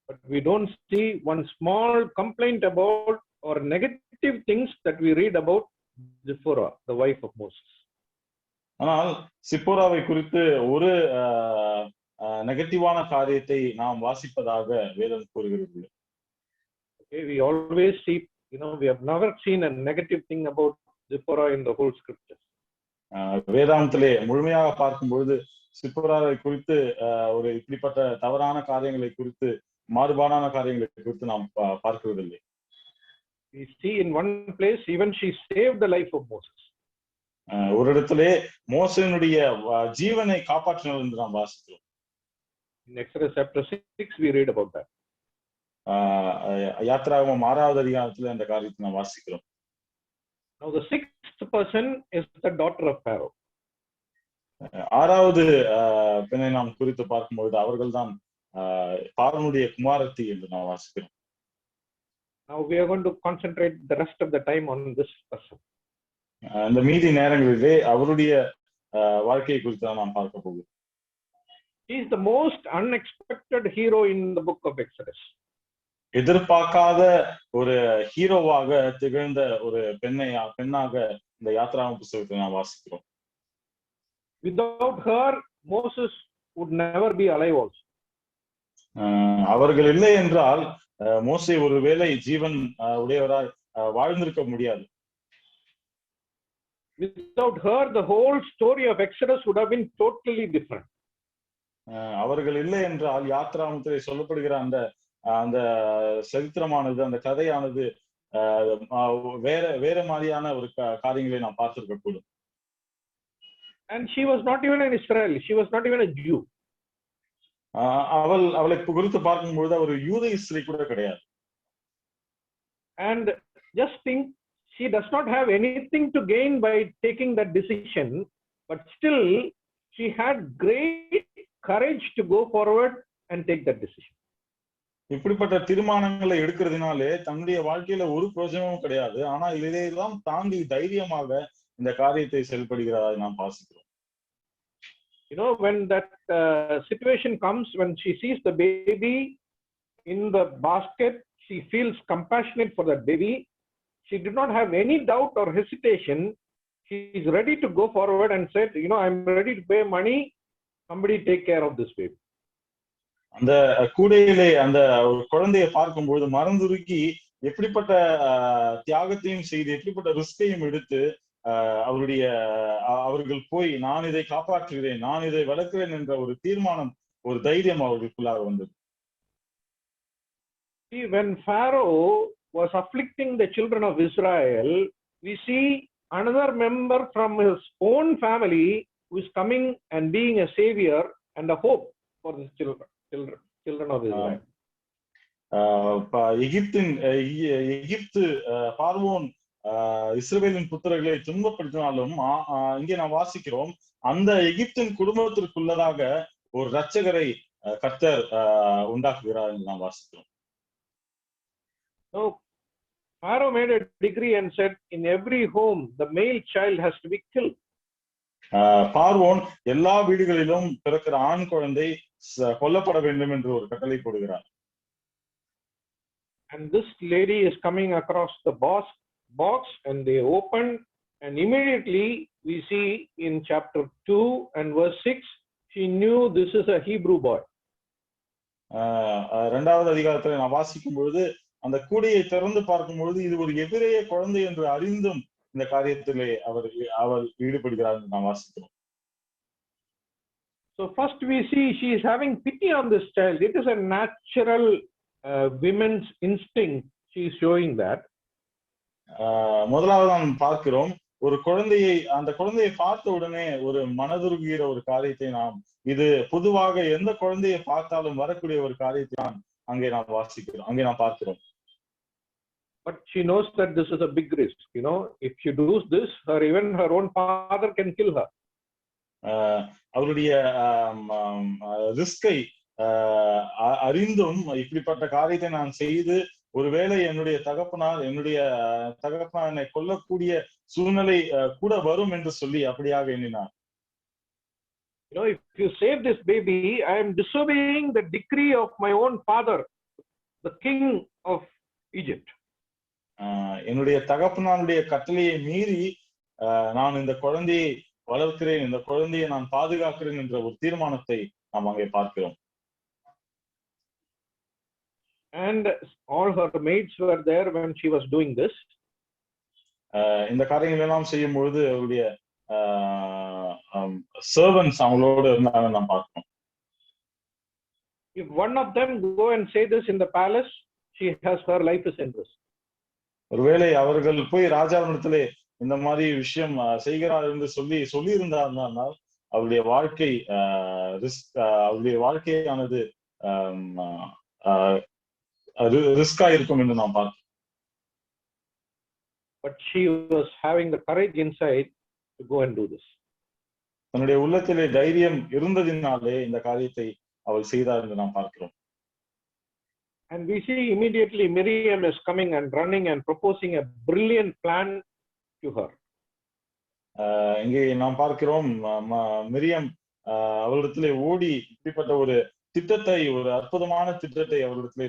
But we don't see one small complaint about or negative things that we read about Zipporah, the wife of Moses. ஆனால் சிப்போராவை குறித்து ஒரு நெகட்டிவான காரியத்தை நாம் வாசிப்பதாக வேதம் கூறுகிறது. Okay, we always see, we have never seen a negative thing about Zipporah in the whole scripture. வேதாந்தத்திலே முழுமையாக பார்க்கும்பொழுது சிப்போராவை குறித்து ஒரு இப்படிப்பட்ட தவறான காரியங்களை குறித்து, மாறுபாடான காரியங்களை குறித்து நாம் பார்க்கிறதில்லை. We see in one place even she saved the life of Moses. ஒரு இடத்திலே மோசேனுடைய ஜீவனை காப்பாற்றினார் என்று நாம் வாசிக்கிறோம். In Exodus chapter 6 we read about that. யாத்ராகமம் 6வது அதிகாரத்திலே அந்த காரியத்தை நாம் வாசிக்கிறோம். Now the sixth person is the daughter of Pharaoh. 6வது பெண்ணை நாம் குறித்து பார்க்கும்போது அவர்கள்தான் பார்வோனுடைய குமாரத்தி என்று நாம் வாசிக்கிறோம். Now we are going to concentrate the rest of the time on this person. இந்த மீதி நேரங்களிலே அவருடைய வாழ்க்கையை குறித்து தான் நாம் பார்க்க போகிறோம். He is the most unexpected hero in the book of Exodus. எதிர்பார்க்காத ஒரு ஹீரோவாக திகழ்ந்த ஒரு பெண்ணாக இந்த யாத்ராகம புத்தகத்தை நாம் வாசிக்கிறோம். Without her, Moses would never be alive also. அவர்கள் இல்லை என்றால் மோசே ஒருவேளை ஜீவன் உடையவராய் வாழ்ந்திருக்க முடியாது. Without her, the whole story of Exodus would have been totally different. அவர்கள் இல்லை என்றால் யாத்ராகமத்திலே சொல்லப்படுகிற அந்த சரித்திரமானது, அந்த கதையானது வேற மாதிரியான ஒரு காரியங்களை நாம் பார்த்திருக்க கூடும். And she was not even an Israeli, she was not even a Jew. அவளை குறித்து பார்க்கும்போது அவர் யூத ஸ்திரீ கூட கிடையாது. And just think, she does not have anything to gain by taking that decision, but still she had great courage to go forward and take that decision. இப்படிப்பட்ட தீர்மானங்களை எடுக்கிறதுனாலே தன்னுடைய வாழ்க்கையில ஒரு பிரயோஜனமும் கிடையாது. ஆனா இதையெல்லாம் தாண்டி தைரியமாக இந்த காரியத்தை செயல்படுகிறதை நாம் வாசிக்கிறோம். When that situation comes, when she sees the baby in the basket, she feels compassionate for that baby. She did not have any doubt or hesitation. She is ready to go forward and said, I'm ready to pay money. Somebody take care of this baby. அந்த கூடையிலே அந்த குழந்தையை பார்க்கும்போது மறந்துருக்கி எப்படிப்பட்ட தியாகத்தையும் செய்து, எப்படிப்பட்ட ரிஸ்கையும் எடுத்து அவர்கள் போய் நான் இதை காப்பாற்றுகிறேன், நான் இதை வளர்க்கிறேன் என்ற ஒரு தீர்மானம், ஒரு தைரியம் அவர்களுக்குள்ளாக வந்தது. When Pharaoh was afflicting the children of Israel, we see another member from his own family who is coming and being a savior and a hope for the children of Israel. எகிப்து பார்வோன் இஸ்ரவேலின் புத்திரர்களை துன்பப்படுத்தினாலும் இங்கே நாம் வாசிக்கிறோம், அந்த எகிப்தின் குடும்பத்திற்குள்ளதாக ஒரு இரட்சகரை கர்த்தர் உண்டாக்குகிறார் என்று நாம் வாசிக்கிறோம். So Pharaoh made a decree and said, in every home the male child has to be killed. பார்வோன் எல்லா வீடுகளிலும் பிறக்கிற ஆண் குழந்தை கொல்லப்பட வேண்டும் என்று ஒரு கட்டளை போடுகிறார். And this lady is coming across the box and they open, and immediately we see in chapter 2 and verse 6, she knew this is a Hebrew boy. 2வது அதிகாரத்தில் நான் வாசிக்கும் பொழுது அந்த கூடையை திறந்து பார்க்கும் பொழுது இது ஒரு எபிரேய குழந்தை என்று அறிந்தும் இந்த காரியத்திலே அவள் ஈடுபடுகிறார் என்று நாம் வாசிக்கிறோம். So first we see she is having pity on this child. It is a natural women's instinct. She is showing that. முதலாவது நாம் பார்க்கிறோம், ஒரு குழந்தையை அந்த குழந்தையை பார்த்த உடனே ஒரு மனதுருகிற ஒரு காரியத்தை நாம், இது பொதுவாக எந்த குழந்தையை பார்த்தாலும் வரக்கூடிய ஒரு காரியத்தை தான் அங்கே நாம் பார்க்கிறோம். But she knows that this is a big risk. If she does this, even her own father can kill her. அவருடைய ரிஸ்கை அறிந்தும் இப்படிப்பட்ட காரியத்தை நான் செய்து ஒருவேளை என்னுடைய தகப்பனார் என்னை கொல்லக்கூடிய சூழ்நிலை கூட வரும் என்று சொல்லி அப்படியாக எண்ணினார். If you save this baby, I am disobeying the decree of my own father, the king of Egypt. என்னுடைய தகப்பனாருடைய கட்டளையை மீறி நான் இந்த குழந்தையை வளர்க்கிறேன், இந்த குழந்தையை நான் பாதுகாக்கிறேன் என்ற ஒரு தீர்மானத்தை நாம் அங்கே பார்க்கிறோம். And all her maids were there when she was doing this. இந்த காரியங்கள் எல்லாம் செய்யும் பொழுது அவருடைய சர்வன்ட்ஸ் அவங்களோட இருந்தாங்க நாம் பார்க்கிறோம். If one of them go and say this in the palace, she has her life is in risk. ஒருவேளை அவர்கள் போய் ராஜாவிடத்திலே இந்த மாதிரி விஷயம் செய்கிறார் என்று சொல்லி இருந்தார்கள், அவருடைய வாழ்க்கை அவருடைய வாழ்க்கையானது ரிஸ்கா இருக்கும் என்று நாம் பார்த்தோம். But she was having the courage inside to go and do this. தன்னுடைய உள்ளத்திலே தைரியம் இருந்ததினாலே இந்த காரியத்தை அவள் செய்தார் என்று நாம் பார்க்கிறோம். And we see immediately Miriam is coming and running and proposing a brilliant plan to her. இங்கே நாம் பார்க்கிறோம், மிரியம் அவளிடத்திலே ஓடி இப்படிப்பட்ட ஒரு திட்டத்தை, ஒரு அற்புதமான திட்டத்தை அவரிடத்திலே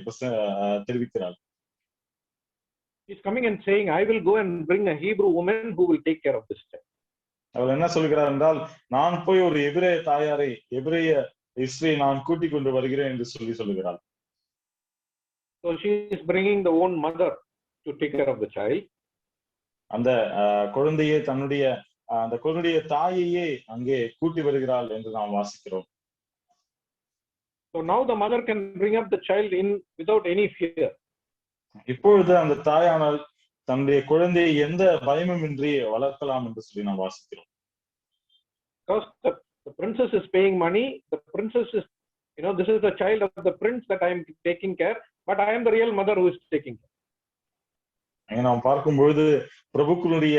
தெரிவிக்கிறார். He's coming and saying, I will go and bring a Hebrew woman who will take care of this child. அவள் என்ன சொல்கிறார் என்றால், நான் போய் ஒரு எபிரேய தாயாரை, எபிரேய இஸ்ரேலை நான் கூட்டிக் கொண்டு வருகிறேன் என்று சொல்லுகிறாள். So she is bringing the own mother to take care of the child. அந்த குழந்தையை அந்த குழந்தைய தாயையே அங்கே கூட்டி வருகிறாள் என்று நாம் வாசிக்கிறோம். So now the mother can bring up the child in without any fear. இப்பொழுது அந்த தாயானால் தன்னுடைய குழந்தையை எந்த பயமுமின்றி வளர்க்கலாம் என்று சொல்லி நாம் வாசிக்கிறோம். Because the princess is paying money, the princess is, this is the child of the prince that I am taking care, but I am the real mother who is taking care. நாம் பார்க்கும்பொழுது பிரபுக்களுடைய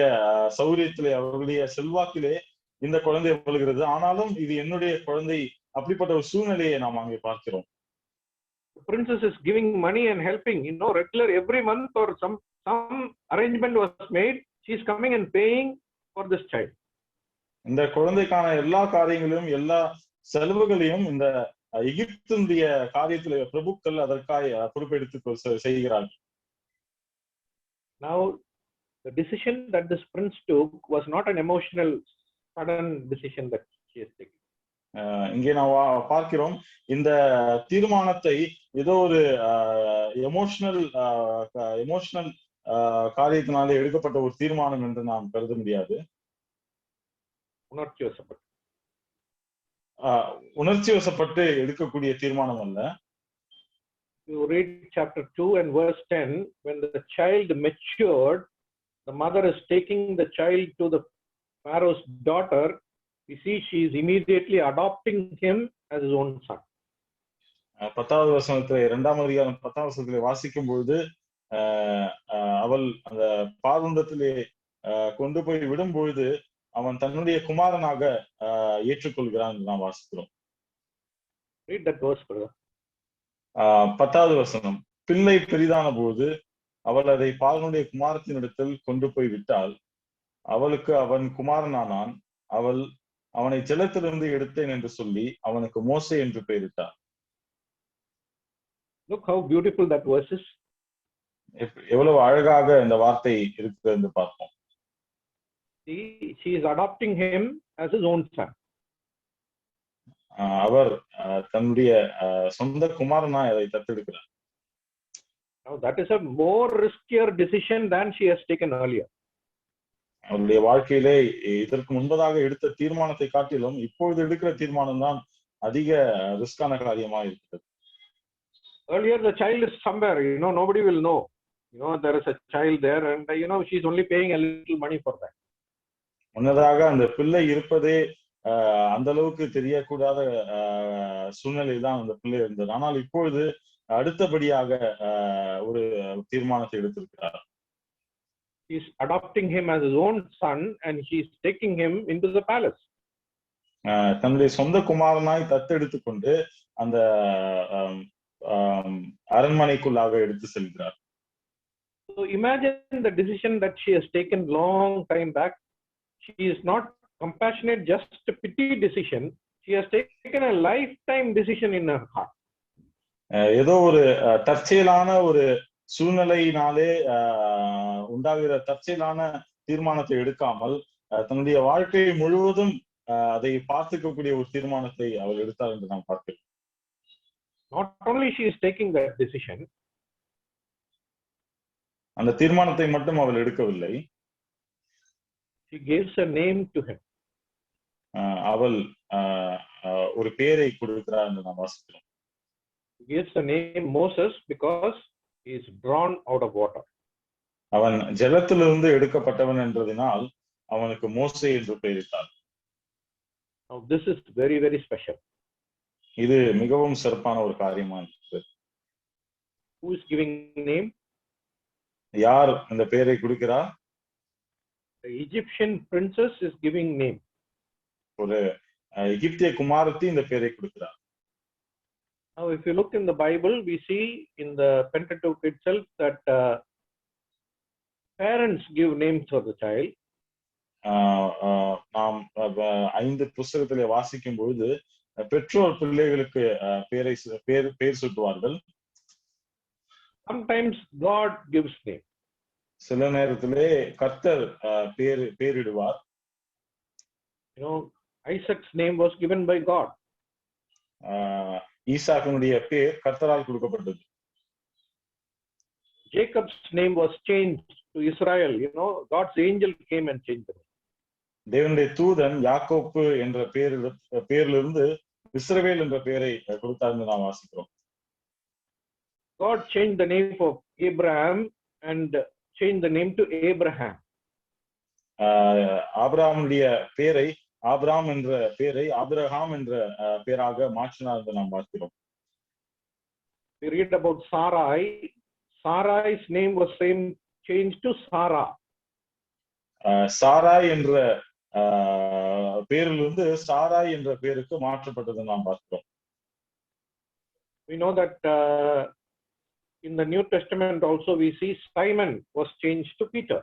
சௌரியத்திலே, அவர்களுடைய செல்வாக்கிலே இந்த குழந்தை வளர்கிறது. ஆனாலும் இது என்னுடைய குழந்தை, அப்படிப்பட்ட ஒரு சூழ்நிலையை நாம் அங்கே பார்க்கிறோம். The princess is giving money and helping, regular every month or some arrangement was made. She is coming and paying for this child. இந்த குழந்தைக்கான எல்லா காரியங்களையும், எல்லா செலவுகளையும் இந்த எகிப்தினுடைய காரியத்திலே பிரபுக்கள் அதற்காக பொறுப்பெடுத்து செய்கிறார்கள். Now, the decision that this prince took was not an emotional, sudden decision that she is taking. இங்கே நாம் பார்க்கிறோம், இந்த தீர்மானத்தை ஏதோ ஒரு எமோஷனல் காரியத்தினாலே எடுக்கப்பட்ட ஒரு தீர்மானம் என்று நாம் கருத முடியாது. உணர்ச்சி வசப்பட்டு எடுக்கக்கூடிய தீர்மானம் அல்ல. You read chapter 2 and verse 10, when the child matured, the mother is taking the child to the Pharaoh's daughter. We see she is immediately adopting him as his own son. 10வது வசனத்திலே, 2ஆம் அதிகாரம் 10ஆம் வசனத்திலே வாசிக்கும் பொழுது அவள் அந்த பார்வண்டத்திலே கொண்டு போய் விடும் பொழுது அவன் தன்னுடைய குமாரனாக ஏற்றுக்கொள்கிறான் என்று நாம் வாசிக்கிறோம். Read that verse, brother. 10வது வசனம், பிள்ளை பெரிதான போது அவள் அதை பார்வனுடைய குமாரத்தினிடத்தில் கொண்டு போய் விட்டாள். அவளுக்கு அவன் குமாரனானான். அவள் அவனை ஜலத்திலிருந்து எடுத்தேன் என்று சொல்லி அவனுக்கு மோசே என்று பெயரிட்டார். Look how beautiful that verse is. எவ்வளவு அழகாக இந்த வார்த்தை இருக்கிறது என்று பார்ப்போம். She is adopting him as his own son. அவர் தன்னுடைய சொந்த குமாரனாய் அதை தத்தெடுக்கிறார். Now that is a more riskier decision than she has taken earlier. அவருடைய வாழ்க்கையிலே இதற்கு முன்பதாக எடுத்த தீர்மானத்தை காட்டிலும் இப்பொழுது எடுக்கிற தீர்மானம் தான் அதிக ரிஸ்கான காரியமாக இருக்கிறது. Earlier the child is somewhere, nobody will know. there is a child there, and she's only paying a little money for that. முன்னதாக அந்த பிள்ளை இருப்பதே அந்த அளவுக்கு தெரியக்கூடாத சூழ்நிலை தான் அந்த பிள்ளை இருந்தது. ஆனால் இப்பொழுது அடுத்தபடியாக ஒரு தீர்மானத்தை எடுத்திருக்கிறார். He's adopting him as his own son, and he's taking him into the palace. தன்னுடைய சொந்த குமாரனாய் தத்தெடுத்துக் கொண்டு அந்த அரண்மனைக்குள்ளாக எடுத்து செல்கிறார். So imagine the decision that she has taken long time back. She is not compassionate, just a pity decision. She has taken a lifetime decision in her heart. ஏதோ ஒரு தற்செயலான ஒரு சூழ்நிலையினாலே உண்டாகிற தற்செயலான தீர்மானத்தை எடுக்காமல் தன்னுடைய வாழ்க்கை முழுவதும் அதை பார்த்துக்கக்கூடிய ஒரு தீர்மானத்தை அவள் எடுத்தார் என்று நாம் பார்க்கிறோம். Not only she is taking that decision, அந்த தீர்மானத்தை மட்டும் அவள் எடுக்கவில்லை, she gives a name to him. அவள் ஒரு பெயரை கொடுக்கிறார் என்று நாம் வாசிக்கிறோம். She gives the name Moses because he is drawn out of water. அவன் ஜலத்திலிருந்து எடுக்கப்பட்டவன் என்றதினால் அவனுக்கு மோசே என்று பெயரிட்டார். Now this is very, very special. இது மிகவும் சிறப்பான ஒரு காரியமா இருக்கிறது. Who is giving name? யார் இந்த பெயரை கொடுக்கிறார்? The Egyptian princess is giving name. ஒரு எகிப்திய குமாரத்தி இந்த பெயரை கொடுக்கிறார். Now if you look in the Bible, we see in the Pentateuch itself that parents give names for the child. நாம் 5 புத்தகத்திலே வாசிக்கும் பொழுது பெற்றோர் பிள்ளைகளுக்கு பெயர் சூட்டுவார்கள். Sometimes God gives name. சில நேரத்திலே கர்த்தர் பெயரிடுவார். Isaac's name was given by God. ஈசாக்கினுடைய பெயர் கர்த்தரால் கொடுக்கப்பட்டது. Jacob's name was changed to Israel. God's angel came and changed it. தேவனுடைய தூதன் யாக்கோப்பு என்ற பெயரிலிருந்து இஸ்ரவேல் என்ற பெயரை கொடுத்தார் என்று நாம் வாசிக்கிறோம். God changed the name of Abraham and changed the name to Abraham. ஆபிரகாமுடைய பெயரை ஆபிரகாம் என்ற பெயரை ஆபிரகாம் என்ற பெயராக மாற்றினார் என்று நாம் பார்க்கிறோம். We read about Sarai. Sarai's name was changed to Sarah. Sarai என்ற பெயரிலிருந்து சாராய் என்ற பெயருக்கு மாற்றப்பட்டது நாம் பார்க்கிறோம். We know that in the New Testament also we see Simon was changed to Peter.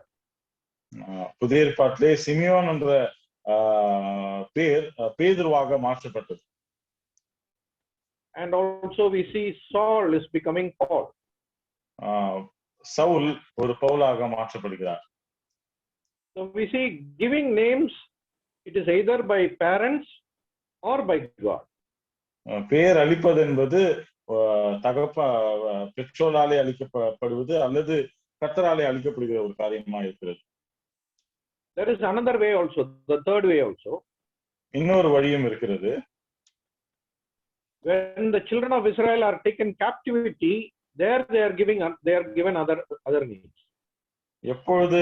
புதிய ஏற்பாட்டிலே சிமியோன் என்ற பெயர் பேதுருவாக மாற்றப்பட்டது. And also we see Saul is becoming Paul. Saul ஒரு பவுலாக மாற்றப்படுகிறார். So we see giving names, it is either by parents or by God. பெயர் அளிப்பது என்பது பெற்றோராலே அளிக்கப்படுவது அல்லது கர்த்தராலே அளிக்கப்படுகிற ஒரு காரியமா இருக்கிறது. There is another way also, the third way also. இன்னொரு வழியும் இருக்கிறது. When the children of Israel are taken captivity, there they are given other names. எப்பொழுது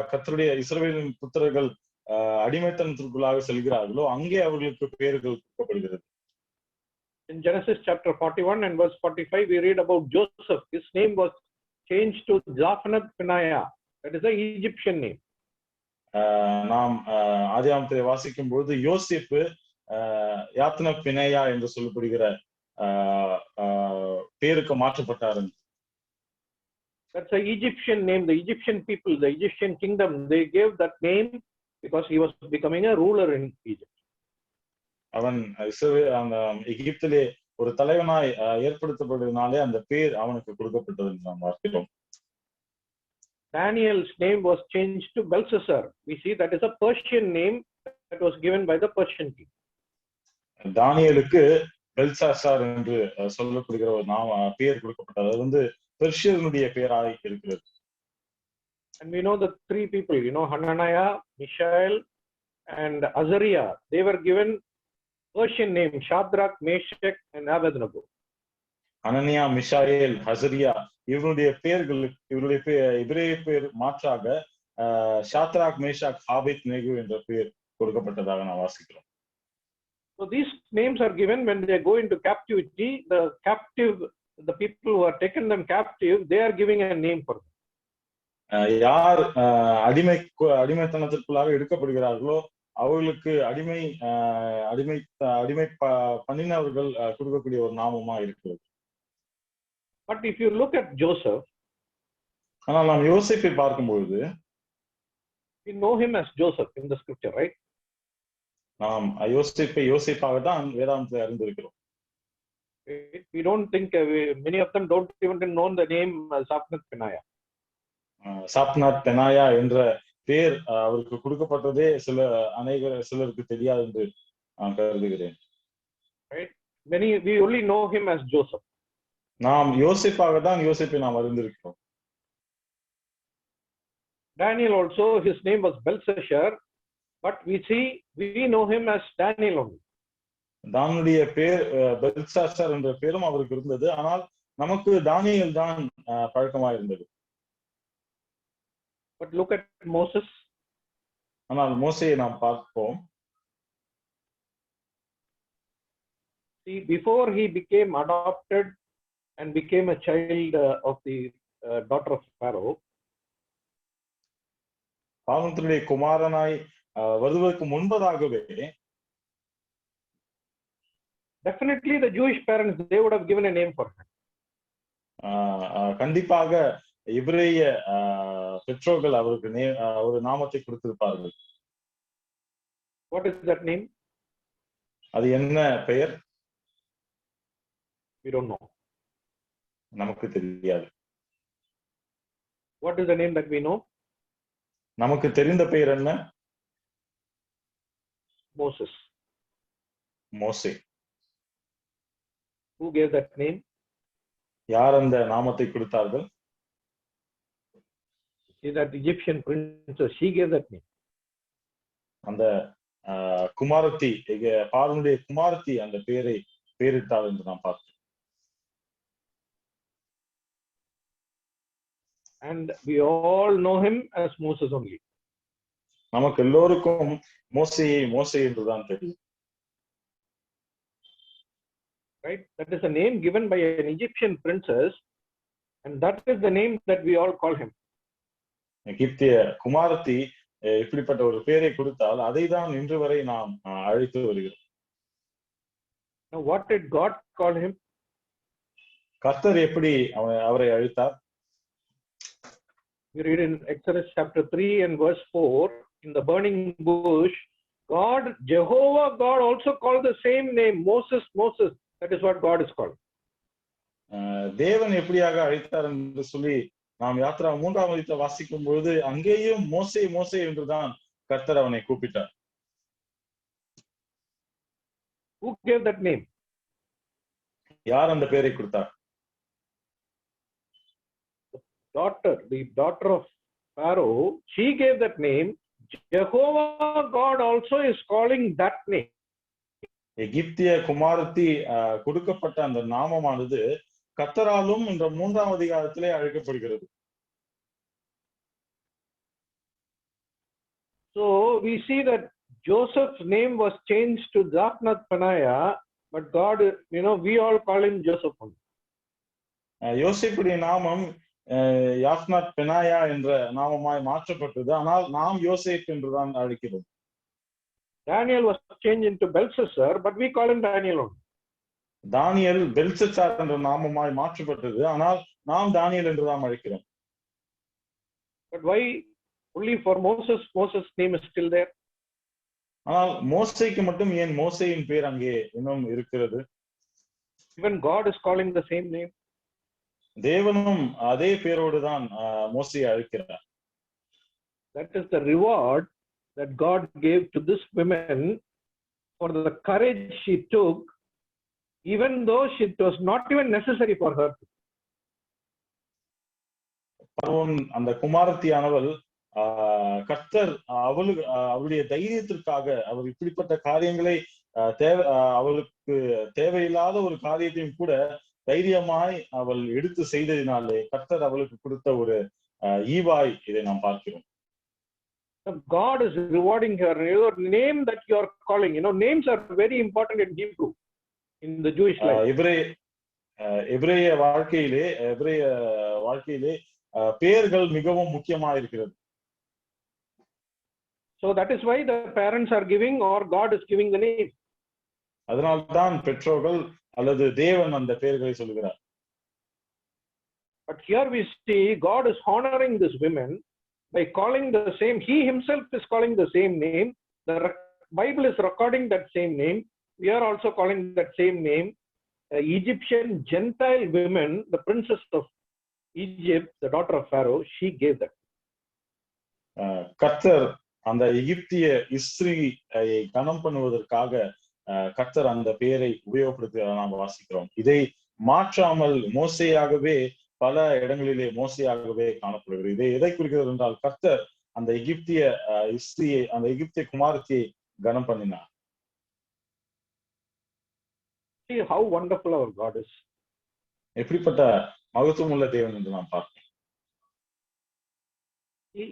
கர்த்தருடைய இஸ்ரவேலின் புத்திரர்கள் அடிமைத்தனத்திற்குள்ளாக செல்கிறார்களோ அங்கே அவர்களுக்கு பெயர்கள் கொடுக்கப்படுகிறது. In Genesis chapter 41 and verse 45, we read about Joseph. His name was changed to Zaphnath-Paneah. That is the Egyptian name. நாம் ஆதியாகமத்திலே வாசிக்கும் பொழுது யோசேப்பு யாத்னப்-பினேயா என்று சொல்லப்படுகிற பேருக்கு மாற்றப்பட்டார். That's an Egyptian name. The Egyptian people, the Egyptian kingdom, they gave that name because he was becoming a ruler in Egypt. அவன் அந்த எகிப்திலே ஒரு தலைவனாய் ஏற்படுத்தப்பட்டதினாலே அந்த பேர் அவனுக்கு கொடுக்கப்பட்டது என்று நாம் பார்க்கிறோம். Daniel's name was changed to Belshazzar. We see that is a Persian name that was given by the Persian king. தானியேலுக்கு Belshazzar என்று சொல்லப்படுகிற ஒரு பெயர் கொடுக்கப்பட்டது. அது வந்து பெர்ஷியனுடைய பெயராக இருக்கிறது. And we know the three people, Hananiah, Mishael, and Azariah. They were given Persian name, Shadrach, Meshach, and Abednego. அனனியா, மிஷாயேல், அசரியா இவருடைய இவருடைய பேர் மாற்றாக ஷாத்ராக் மேஷாக் ஆபேத்நேகோ என்ற பெயர் கொடுக்கப்பட்டதாக நான் வாசிக்கிறோம். So these names are given when they go into captivity. The people who are taken them captive, they are giving a name for them. யார் அடிமைத்தனத்திற்குள்ளாக எடுக்கப்படுகிறார்களோ அவர்களுக்கு அடிமை பண்ணினவர்கள் கொடுக்கக்கூடிய ஒரு நாமமா இருக்கிறது. But if you look at Joseph, ஆனால் நாம் யோசேப்பை பார்க்கும்பொழுது we know him as Joseph in the scripture, right? நாம் யோசேப்பாக தான் வேதாந்தத்தை அறிந்திருக்கிறோம். We don't think many of them don't even know the name Sapnath Penaya. சாப்நாத் Benaiah என்ற பேர் அவருக்கு கொடுக்கப்பட்டதே சிலருக்கு தெரியாது என்று நான் கருதுகிறேன். Right? We only know him as Joseph. நாம் யோசேப்பாக தான் யோசேப்பை நாம் அறிந்திருக்கிறோம். Daniel also, his name was Belshazzar, but we know him as Daniel only. தானுடைய பேர் பெல்சாசார் என்ற பேரும் அவருக்கு இருந்தது, ஆனால் நமக்கு தானியேல் தான் பழக்கமாக இருந்தது. But look at Moses. ஆனால் மோசேயை நாம் பார்ப்போம். See, before he became adopted and became a child of the daughter of Pharaoh, பார்வோனுடைய குமாரனாய் வருவதற்கு முன்பதாகவே definitely the Jewish parents, they would have given a name for him. கண்டிப்பாக எபிரேய பெற்றோர்கள் அவருக்கு ஒரு நாமத்தை கொடுத்திருப்பார்கள். What is that name? அது என்ன பெயர்? We don't know. நமக்கு தெரியாது. What is the name that we know? நமக்கு தெரிந்த பெயர் என்ன? Moses. மோசே. Who gave that name? யார் அந்த நாமத்தை கொடுத்தார்கள்? See, that Egyptian princess, she gave that name. அந்த குமாரத்தி, பார்வோனுடைய குமாரத்தி அந்த பெயரிட்டாள் என்று நாம் பார்த்தோம். And we all know him as Moses only. நமக்கு எல்லோருக்கும் மோசே என்றுதான் தெரியும். Right? That is a name given by an Egyptian princess, and that is the name that we all call him. எகிப்திய குமாரத்தி இப்படிப்பட்ட ஒரு பெயரை கொடுத்தால் அதை தான் இன்று வரை நாம் அழைத்து வருகிறோம். Now, what did God call him? கர்த்தர் எப்படி அவரை அழைத்தார்? We read in Exodus chapter 3 and verse 4, in the burning bush, Jehovah God also called the same name, Moses. That is what God is called. தேவன் எப்படியாக அழைத்தார் என்று சொல்லி நாம் யாத்ரா 3ஆம் அதிகாரத்தை வாசிக்கும் பொழுது அங்கேயும் மோசே என்றுதான் கர்த்தர் அவனை கூப்பிட்டார். Who gave that name? யார் அந்த பெயரை கொடுத்தார்? The daughter of Pharaoh, she gave that name. Jehovah God also is calling that name. எகிப்திய குமாரத்தி கொடுக்கப்பட்ட அந்த நாமமானது கர்த்தராலும் என்ற 3ஆம் அதிகாரத்திலே அழைக்கப்படுகிறது. So we see that Joseph's name was changed to Zapnath Paneah, but God, we all call him Joseph only. யோசேப்புடைய நாமம் யாத்னாத் பெனாயா என்ற நாமமாய் மாற்றப்பட்டது, ஆனால் நாம் யோசேப் என்றுதான் அழைக்கிறோம். Daniel was changed into Belshazzar, but we call him Daniel only. Daniel Belteshazzar என்ற நாமமாய் மாற்றப்பட்டது, ஆனால் நாம் தானியல் என்றுதான் அழைக்கிறோம். But why only for Moses? Moses' name is still there. ஆனால் மோசேக்கு மட்டும் ஏன் மோசேயின் பேர் அங்கே இன்னும் இருக்கிறது? Even God is calling the same name. தேவனும் அதே பேரோடு தான் மோசேயை அழைக்கிறார். That is the reward that God gave to this woman for the courage she took, even though it was not even necessary for her. அந்த குமாரத்தியானவள் கர்த்தர் அவளுடைய தைரியத்திற்காக அவர் இப்படிப்பட்ட காரியங்களை அவளுக்கு தேவையில்லாத ஒரு காரியத்தையும் கூட தைரியமாய் அவள் எடுத்து செய்ததினாலே கர்த்தர் அவளுக்கு கொடுத்த ஒரு ஈவாய் இதை நாம் பார்க்கிறோம். God is rewarding her. Your name that you are calling, names are very important in Hebrew, in the Jewish life. எபிரேய வாழ்க்கையிலே பெயர்கள் மிகவும் முக்கியமா இருக்கிறது. So that is why the parents are giving, or God is giving the name. அதனால்தான் பெற்றோர்கள் அல்லது தேவன் அந்த பெயர்களை சொல்கிறார். But here we see God is honoring this women by calling the same. He himself is calling the same name. The Bible is recording that same name. We are also calling that same name. Egyptian Gentile women, the princess of Egypt, the daughter of Pharaoh, she gave that. கர்த்தர் அந்த எகிப்திய இஸ்திரியை கனம் பண்ணுவதற்காக கர்த்தர் அந்த பெயரை உபயோகப்படுத்த நாம் வாசிக்கிறோம். இதை மாற்றாமல் மோசேயாகவே பல இடங்களிலே மோசேயாகவே காணப்படுகிறது. இதை எதை குறிக்கிறது என்றால் கர்த்தர் அந்த எகிப்திய இஸ்திரியை, அந்த எகிப்திய குமாரத்தியை கனம் பண்ணினார். See how wonderful our God is. எப்படிப்பட்ட மகத்துவம் உள்ள தேவன் என்று நாம் பார்க்கிறோம்.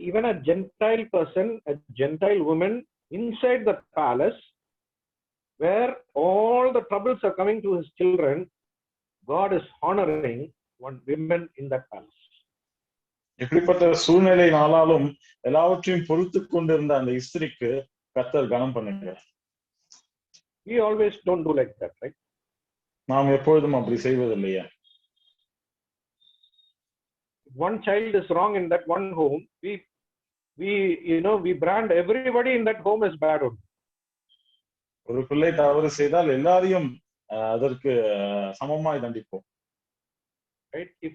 Even a Gentile person, a Gentile woman inside the palace, where all the troubles are coming to his children, God is honoring one woman in that palace. எப்படிப்பட்ட சூழ்நிலையினாலும் எல்லாவற்றையும் பொறுத்து கொண்டிருந்த அந்த இஸ்திரிக்கு கர்த்தர் கனம் பண்ணுகிறார். We always don't do like that, right? நாம் எப்பொழுதும் அப்படி செய்வதில்லையா? One child is wrong in that one home, we brand everybody in that home as bad. ஒரு பிள்ளை தவறு செய்தால் எல்லாரையும் அதற்கு சமமாய் தண்டிப்போம். Right? If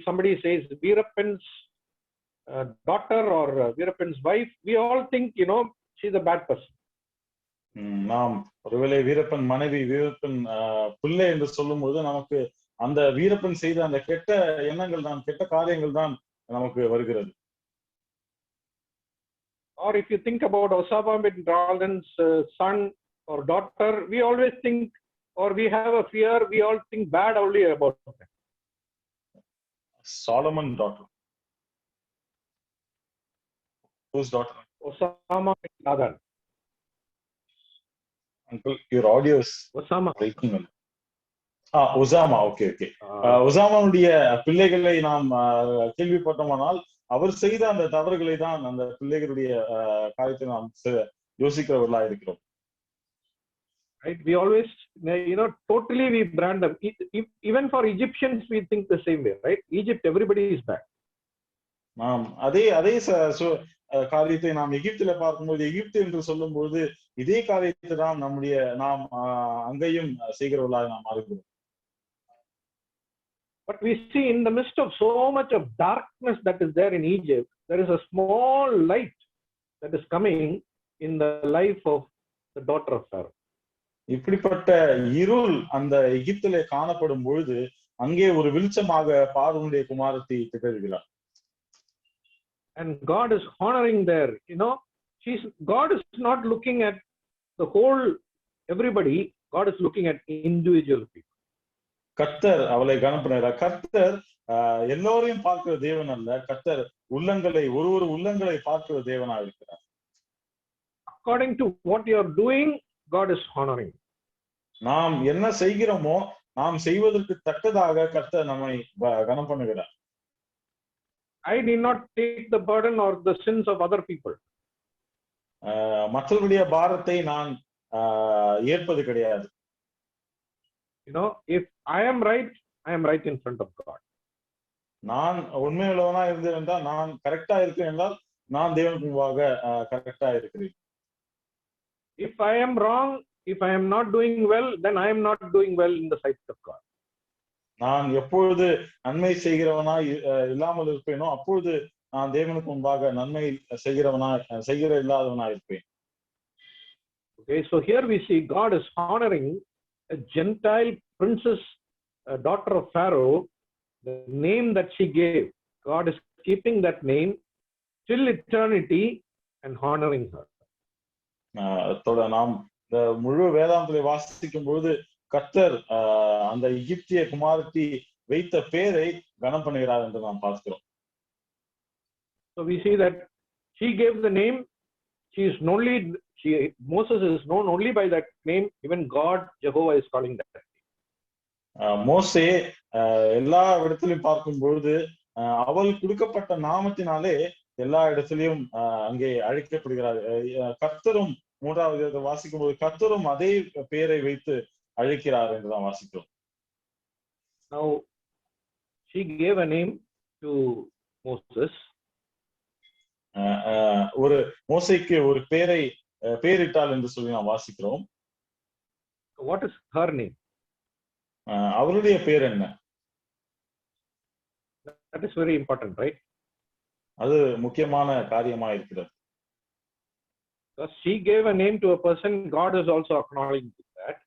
somebody says Veerappan's daughter or Veerappan's wife, we all think she's a bad person. நாம் ஒருவேளை வீரப்பன் மனைவி, வீரப்பன் பிள்ளை என்று சொல்லும் போது நமக்கு அந்த வீரப்பன் செய்த அந்த கெட்ட எண்ணங்கள் தான், கெட்ட காரியங்கள் தான் நமக்கு வருகிறது. Or if you think about Osama bin Laden's son or daughter, we always think, or we have a fear, we all think bad only about them. Solomon daughter. Whose daughter? Osama bin Laden. Uncle, your audio is Osama. breaking. Osama. Okay. ஒசாமாவுடைய பிள்ளைகளை நாம் கேள்விப்பட்டோமானால் அவர் செய்த அந்த தவறுகளை தான், அந்த பிள்ளைகளுடைய காரியத்தை நாம் யோசிக்கிறவர்களா இருக்கிறோம். Right? We always, totally we brand them. Even for Egyptians, we think the same way, right? Egypt, everybody is bad. நாம் அதே காரியத்தை நாம் எகிப்தில பார்க்கும்போது, எகிப்து என்று சொல்லும் போது இதே காரியத்தை தான் நாம் அங்கேயும் செய்கிறவர்களாக நாம் மாறுகிறோம். But we see in the midst of so much of darkness that is there in Egypt, there is a small light that is coming in the life of the daughter of Pharaoh. இப்படிப்பட்ட இருள் அந்த எகிப்திலே காணப்படும் பொழுது அங்கே ஒரு வெளிச்சமாக பார்வோனுடைய குமாரத்தி திகழ்கிறார். And God is honoring there. God is not looking at the whole everybody. God is looking at individual people. கர்த்தர் அவளை கனம் பண்ணுகிறார். கர்த்தர் எல்லோரையும் பார்க்கிற தேவன் அல்ல, கர்த்தர் உள்ளங்களை, ஒரு உள்ளங்களை பார்க்கிற தேவனா இருக்கிறார். According to what you are doing, God is honoring. நாம் என்ன செய்கிறோமோ நாம் செய்வதற்கு தக்கதாக கர்த்தர் நம்மை கனம் பண்ணுகிறார். I did not take the burden or the sins of other people. மற்றவருடைய பாரத்தை நான் ஏற்பது கிடையாது. If I am right, I am right in front of God. நான் உண்மையுள்ளவனா இருந்தேன் என்றால், நான் கரெக்டா இருக்கேன் என்றால் நான் தேவனுக்கு முன்பாக கரெக்டா இருக்கிறேன். If I am wrong, if I am not doing well, then I am not doing well in the sight of God. நான் எப்பொழுது நன்மை செய்கிறவனா இல்லாமல் இருப்பேனோ அப்பொழுது நான் தேவனுக்கு முன்பாக நன்மை செய்கிற இல்லாதவனா இருப்பேன். Okay, so here we see God is honoring a Gentile princess, a daughter of Pharaoh, the name that she gave. God is keeping that name till eternity and honoring her. நாம் இந்த முழு வேதாந்தத்தை வாசிக்கும் பொழுது கர்த்தர் அந்த எகிப்திய குமாரத்தி வைத்த பேரை கனம் பண்ணுகிறார் என்று நாம் பார்க்கிறோம். So we see that she gave the name. Moses is known only by that name. Even God, Jehovah, is calling that. மோசே எல்லா இடத்திலும் பார்க்கும் பொழுது அவள் கொடுக்கப்பட்ட நாமத்தினாலே எல்லா இடத்திலையும் அங்கே அழைக்கப்படுகிறார். கர்த்தரும் 3வது வாசிக்கும் போது கர்த்தரும் அதே பெயரை வைத்து அழைக்கிறார் என்று நாம் வாசிக்கிறோம். Now she gave a name to Moses. ஒரு மோசேக்கு ஒரு பெயரிட்டாள் என்று சொல்லி நாம் வாசிக்கிறோம். What is her name? அவருடைய பெயர் என்ன? That is very important, right? அது முக்கியமான காரியமா இருக்கிறது. Because she gave a name to a person, God is also acknowledging that.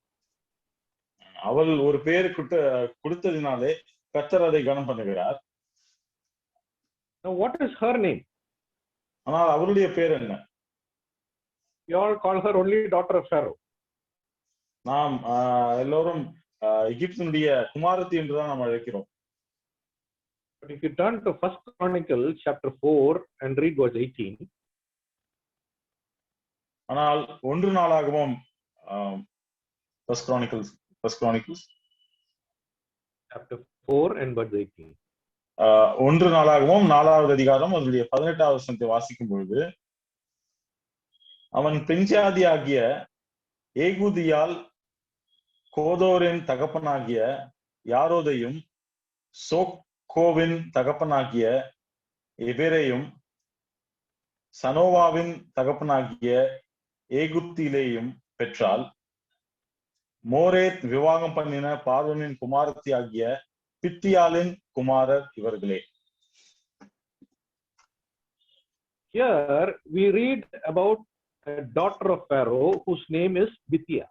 அவள் ஒரு பெயர் கொடுத்ததினாலே கர்த்தர் அதை கனம் பண்ணுகிறார். Now what is her name? ஆனால் அவருடைய பெயர் என்ன? You all call her only daughter of Pharaoh. நாம் எல்லோரும் எகிப்தினுடைய குமாரத்தி என்றுதான் நாம் அழைக்கிறோம். But if you turn to 1 Chronicles chapter 4 and read verse 18. ஆனால் 1 நாளாகமம் 1 Chronicles chapter 4 and verse 18. 1 நாளாகமம் 4வது அதிகாரம் அதனுடைய 18வது வசனத்தை வாசிக்கும் பொழுது, அவன் பெண்ஜாதியாகிய ஏகூதியால் கோதோரின் தகப்பனாகிய யாரோதையும் சோக்கோவின் தகப்பனாகிய எபேரையும் சனோவாவின் தகப்பனாகிய ஏகுத்திலேயும் பெற்றால், மோரேத் விவாகம் பண்ணின பார்வோனின் குமாரத்தி ஆகிய பித்தியாலின் குமாரர் இவர்களே. Here we read about a daughter of Pharaoh whose name is Bithia.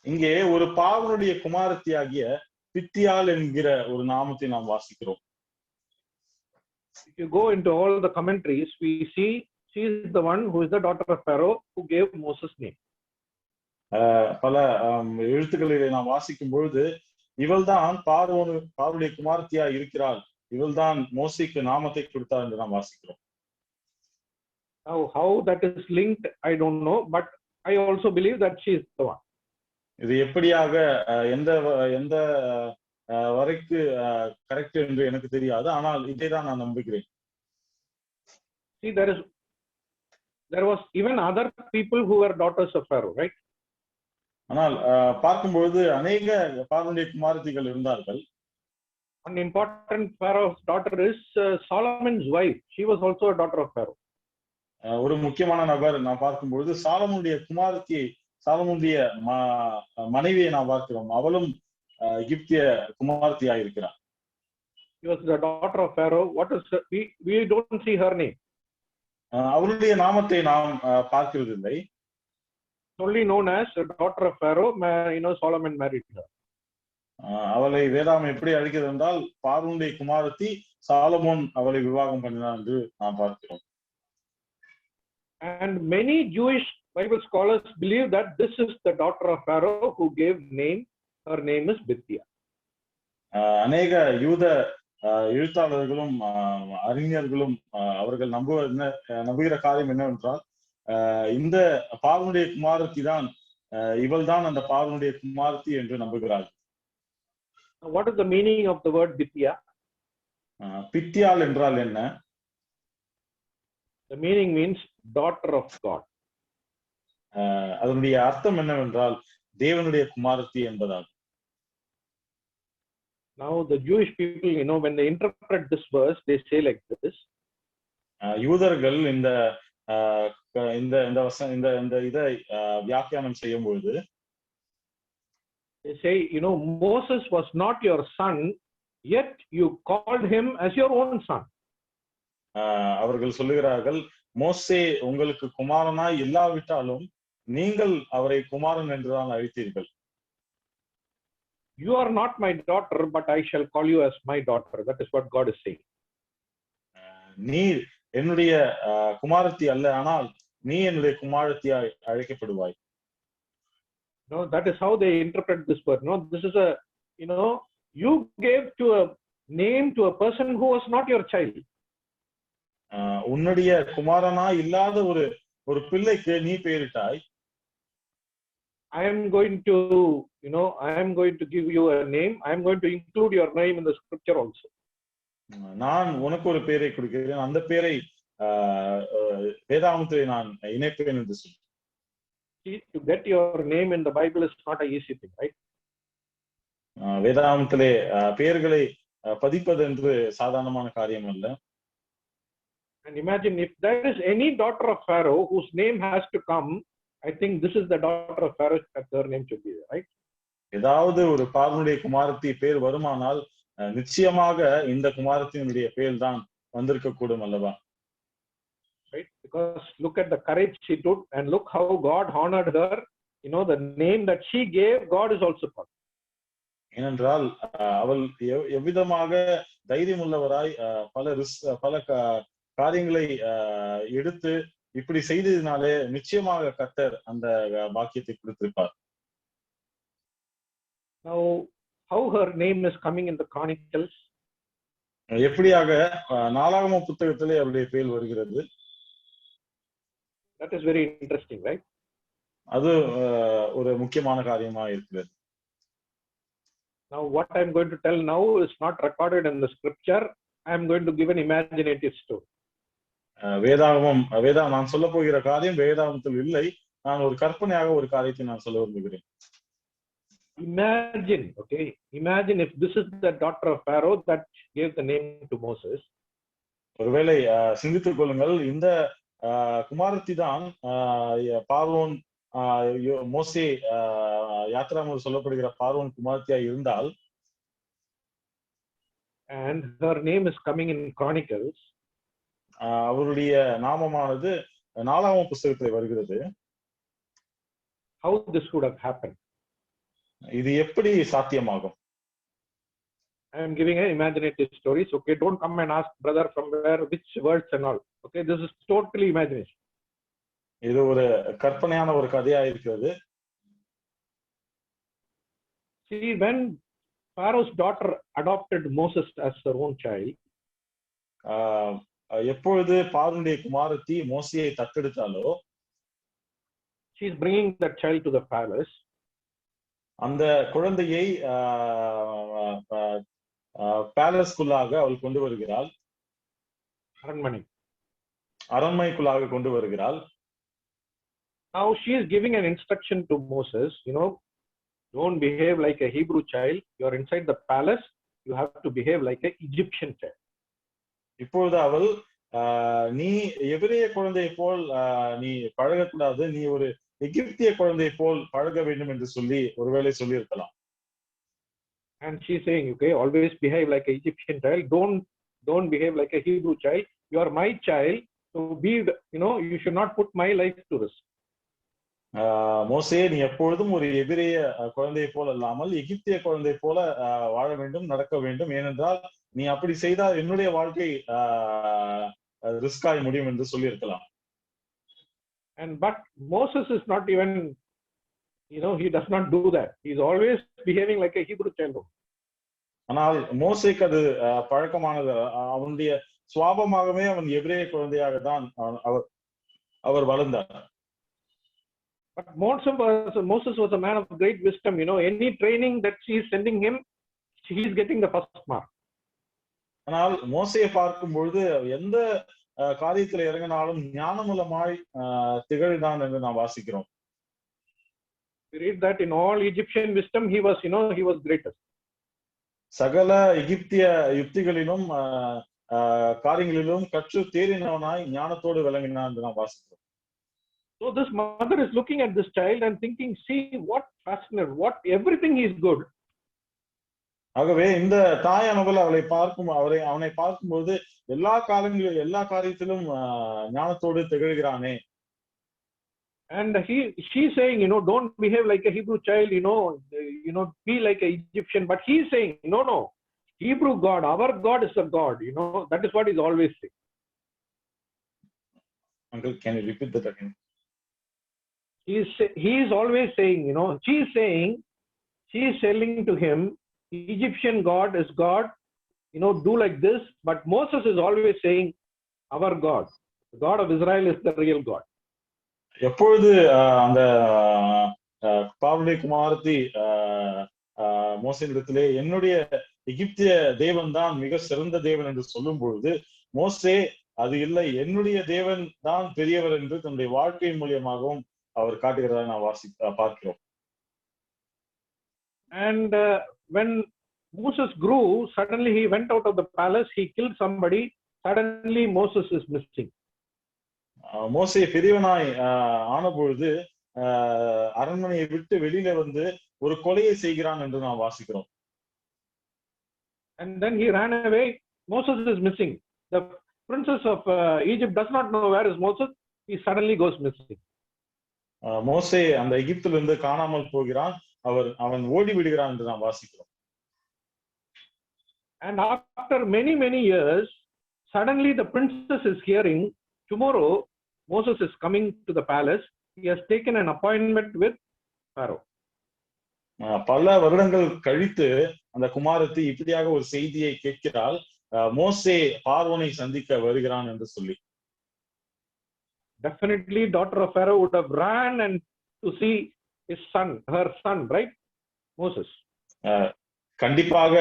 இங்கே ஒரு பார்வோனுடைய குமாரத்தி ஆகிய பித்தியால் என்கிற ஒரு நாமத்தை நாம் வாசிக்கிறோம். If you go into all the commentaries, we see she is the one who is the daughter of Pharaoh who gave Moses name. பல எழுத்துக்களிலே நாம் வாசிக்கும் பொழுது இவள்தான் பார்வோனுடைய குமாரத்தியா இருக்கிறாள், இவள்தான் மோசேக்கு நாமத்தை கொடுத்தார் என்று நாம் வாசிக்கிறோம். Now how that is linked, I don't know, but I also believe that she is the one. இது எப்படியாக எந்த வரைக்கு கரெக்ட் என்று எனக்கு தெரியாது, ஆனால் இதைதான் நான் நம்புகிறேன். See, there was even other people who were daughters of Pharaoh, right? ஆனால் பார்க்கும்பொழுது அநேக பார்வோனுடைய குமாரத்திகள் இருந்தார்கள். One important Pharaoh's daughter is Solomon's wife. She was also a daughter of Pharaoh. ஒரு முக்கியமான நபர் நாம் பார்க்கும்பொழுது சாலமோனுடைய மனைவியை நாம் பார்க்கிறோம். அவளும் எகிப்திய குமாரத்தியா இருக்கிறார். She was the daughter of Pharaoh. What is we don't see her name. அவளுடைய நாமத்தை நாம் பார்க்கிறது இல்லை. Only known as a daughter of Pharaoh. Solomon married her. அவளை வேதாகம் எப்படி அழைக்கிறது என்றால் பார்வோனுடைய குமாரத்தி சாலமோன் அவளை விவாகம் பண்ணினார் என்று நாம் பார்க்கிறோம். And many Jewish Bible scholars believe that this is the daughter of Pharaoh who gave name. Her name is Bithia. அநேக யூத எழுத்தாளர்களும் அறிஞர்களும் அவர்கள் நம்புகிற காரியம் என்னவென்றால், இந்த பார்வோனுடைய குமாரத்தி தான் இவள் தான் அந்த பார்வோனுடைய குமாரத்தி என்று நம்புகிறார்கள். What is the meaning of the word Bithia? பித்தியால் என்றால் என்ன? The meaning means daughter of God. அதனுடைய அர்த்தம் என்னவென்றால் தேவனுடைய குமாரத்தி என்பதாகும். Now the Jewish people, when they interpret this verse, they say like this. யூதர்கள் இந்த இதை வியாக்கியானம் செய்யும் பொழுது they say, Moses was not your son, yet you called him as your own son. அவர்கள் சொல்லுகிறார்கள், மோசே உங்களுக்கு குமாரனாய் இல்லாவிட்டாலும் நீங்கள் அவரை குமாரன் என்றுதான் அழைத்தீர்கள். You are not my daughter, but I shall call you as my daughter. That is what God is saying. நீ என்னுடைய குமாரத்தி அல்ல, ஆனால் நீ என்னுடைய குமாரத்தியாய் அழைக்கப்படுவாய். No, that is how they interpret this word. No, this is a, you gave to a name to a person who was not your child. உன்னுடைய குமாரனா இல்லாத ஒரு ஒரு பிள்ளைக்கு நீ பெயரிட்டாய். I am going to give you a name. I am going to include your name in the scripture also. நான் உனக்கு ஒரு பெயரை கொடுக்கிறேன், அந்த பெயரை வேதாகமத்திலே நான் இணைப்பேன் என்று சொல்லி. See, to get your name in the Bible is not an easy thing, right? வேதாகமத்திலே பெயர்களை பதிப்பது என்று சாதாரணமான காரியம் அல்ல. And imagine if there is any daughter of Pharaoh whose name has to come, I think this is the daughter of Pharaoh that her name should be there, right? ஏதாவது ஒரு பார்வனுடைய குமாரத்தி பேர் வருமானால் நிச்சயமாக இந்த குமாரத்தினுடைய பேர் தான் வந்திருக்க கூடும் அல்லவா? Right? Because look at the courage she took and look how God honored her. The name that she gave, God is also called. ஏனென்றால் அவள் எவ்விதமாக தைரியம் உள்ளவராய் பல காரியங்களை எடுத்து இப்படி செய்ததினாலே நிச்சயமாக கர்த்தர் அந்த பாக்கியத்தை கொடுத்திருப்பார். Now, how her name is coming in the Chronicles? எப்படியாக நாளாகம புத்தகத்திலே அவருடைய பெயர் வருகிறது? That is very interesting, right? அது ஒரு முக்கியமான காரியமா இருக்கிறது. Now, what I am going to tell now is not recorded in the scripture. I am going to give an imaginative story. நான் சொல்ல போகிற காரியம் வேதாகமத்தில் இல்லை. நான் ஒரு கற்பனையாக ஒரு காரியத்தை நான் சொல்ல விரும்புகிறேன். Imagine if this is the daughter of Pharaoh that gave the name to Moses. ஒருவேளை சிந்தித்துக் கொள்ளுங்கள், இந்த குமாரத்தி தான் பார்வோன் மோசே யாத்ராமத்தில் சொல்லப்படுகிற பார்வோன் குமாரத்தியா இருந்தால், and her name is coming in Chronicles. அவருடைய நாமமானது நாலாகம புத்தகத்தில் வருகிறது. How this would have happened? இது எப்படி சாத்தியமாகும்? I am giving an imaginative stories. Okay, don't come and ask brother from where, which words and all. Okay, this is totally imagination. இது ஒரு கற்பனையான ஒரு கதையா இருக்கிறது. See, when Pharaoh's daughter adopted Moses as her own child, எப்பொழுது பார்வோனுடைய குமாரத்தி மோசேயை தத்தெடுத்தாலோ, she is bringing that child to the palace. அந்த குழந்தையை பேலஸ்குள்ளாக அவள் கொண்டு வருகிறாள், அரண்மனைக்குள்ளாக கொண்டு வருகிறாள். Now she is giving an instruction to Moses, don't behave like a Hebrew child. You are inside the palace. You have to behave like an Egyptian child. இப்பொழுது அவள் நீ எபிரேய குழந்தை போல் நீ பழகக்கூடாது, நீ ஒரு எகிப்திய குழந்தை போல் பழக வேண்டும் என்று சொல்லி ஒருவேளை சொல்லி இருக்கலாம். And she is saying, okay, always behave like an Egyptian child. Don't behave like a Hebrew child. You are my child. So you should not put my life to risk. மோசே, நீ எப்பொழுதும் ஒரு எபிரேய குழந்தை போல் அல்லாமல் எகிப்திய குழந்தை போல வாழ வேண்டும், நடக்க வேண்டும். ஏனென்றால் நீ அப்படி செய்தால் என்னுடைய வாழ்க்கை ரிஸ்க் ஆகி முடியும் என்று சொல்லி இருக்கலாம். But Moses is not even, he does not do that. He is always behaving like a Hebrew child. ஆனால் மோசேக்கு அது பழக்கமானது. அவனுடைய சுவாபமாகவே அவன் எபிரேய குழந்தையாக தான் அவர் வளர்ந்தார். But Moses was a man of great wisdom. Any training that she is sending him, he is getting the first mark. ஆனால் மோசையை பார்க்கும் பொழுது எந்த காரியத்தில் இறங்கினாலும் ஞானமுலமாய் திகழ்தான் என்று நாம் வாசிக்கிறோம். We read that in all Egyptian wisdom, he was greatest. சகல எகிப்திய யுக்திகளிலும் காரியங்களிலும் கற்று தேறினவனாய் ஞானத்தோடு விளங்கினான் என்று நாம் வாசிக்கிறோம். So this mother is looking at this child and thinking, see what fascinating, everything is good. ஆகவே இந்த தாயானவள் அவனை பார்க்கும்போது எல்லா காரியத்திலும் ஞானத்தோடு திகழ்கிறானே. And she is saying, don't behave like a Hebrew child, be like an Egyptian. But he is saying, no, Hebrew God, our God is a God. That is what he is always saying. Uncle, can you repeat that again? he is always saying, you know, she is telling to him, Egyptian God is God, you know, do like this. But Moses is always saying, our God, the God of Israel is the real God. எப்பொழுது அந்த பார்வோனுடைய குமாரத்தி மோசேயிடத்திலே என்னுடைய எகிப்திய தேவன் தான் மிக சிறந்த தேவன் என்று சொல்லும் பொழுது மோசே அது இல்லை, என்னுடைய தேவன் தான் பெரியவர் என்று தன்னுடைய வாழ்க்கையின் மூலியமாகவும் அவர் காட்டுகிறதா நான் பார்க்கிறோம். And when Moses grew, suddenly he went out of the palace, he killed somebody, suddenly Moses is missing. மோசே பெரியவனாய் ஆன பொழுது அரண்மனையை விட்டு வெளியில வந்து ஒரு கொலையை செய்கிறான் என்று நாம் வாசிக்கிறோம். And then he ran away. Moses is missing. The princess of Egypt does not know where is Moses. He suddenly goes missing. மோசே அந்த எகிப்திலிருந்து காணாமல் போகிறான், அவன் ஓடி விடுகிறான் என்று நாம் வாசிக்கிறோம். And after many years, suddenly the princess is hearing, tomorrow Moses is coming to the palace. He has taken an appointment with Pharaoh. பல வருடங்கள் கழித்து அந்த குமாரத்தி இப்படியாக ஒரு செய்தியை கேட்கிறாள், மோசே பார்வோனை சந்திக்க வருகிறான் என்று சொல்லி. Definitely daughter of Pharaoh would have ran and to see his son, her son, right? Moses. கண்டிப்பாக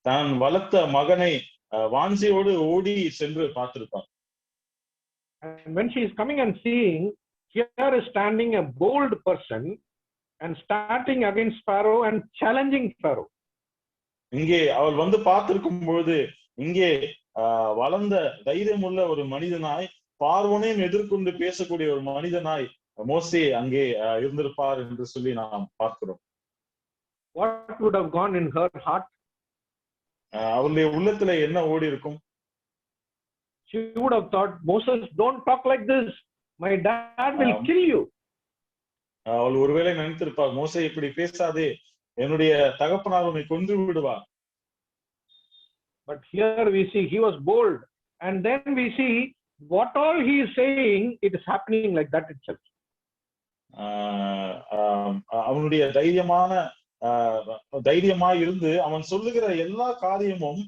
தான் வளர்த்த மகனை வாஞ்சியோடு ஓடி சென்று பார்த்திருப்பார். And when she is coming and seeing, here is standing a bold person and starting against Pharaoh and challenging Pharaoh. இங்கே அவள் வந்து பார்த்திருக்கும் பொழுது இங்கே வளர்ந்த தைரியமுள்ள ஒரு மனிதனாய் பார்வோனையும் எதிர்கொண்டு பேசக்கூடிய ஒரு மனிதனாய் மோசே அங்கே இருந்திருப்பார் என்று சொல்லி நாம் பார்க்கிறோம். What would have gone in her heart? அவளுடைய உள்ளத்துல என்ன ஓடி இருக்கும்? She would have thought, Moses, don't talk like this. My dad will kill you. அவள் ஒருவேளை நினைத்திருப்பார், மோசே இப்படி பேசாதே, என்னுடைய தகப்பனார் உன்னை கொன்று விடுவார். But here we see he was bold, and then we see what all he is saying, it is happening like that itself. அவனுடைய தைரியமாய் இருந்து அவன் சொல்லுகிற எல்லா காரியமும்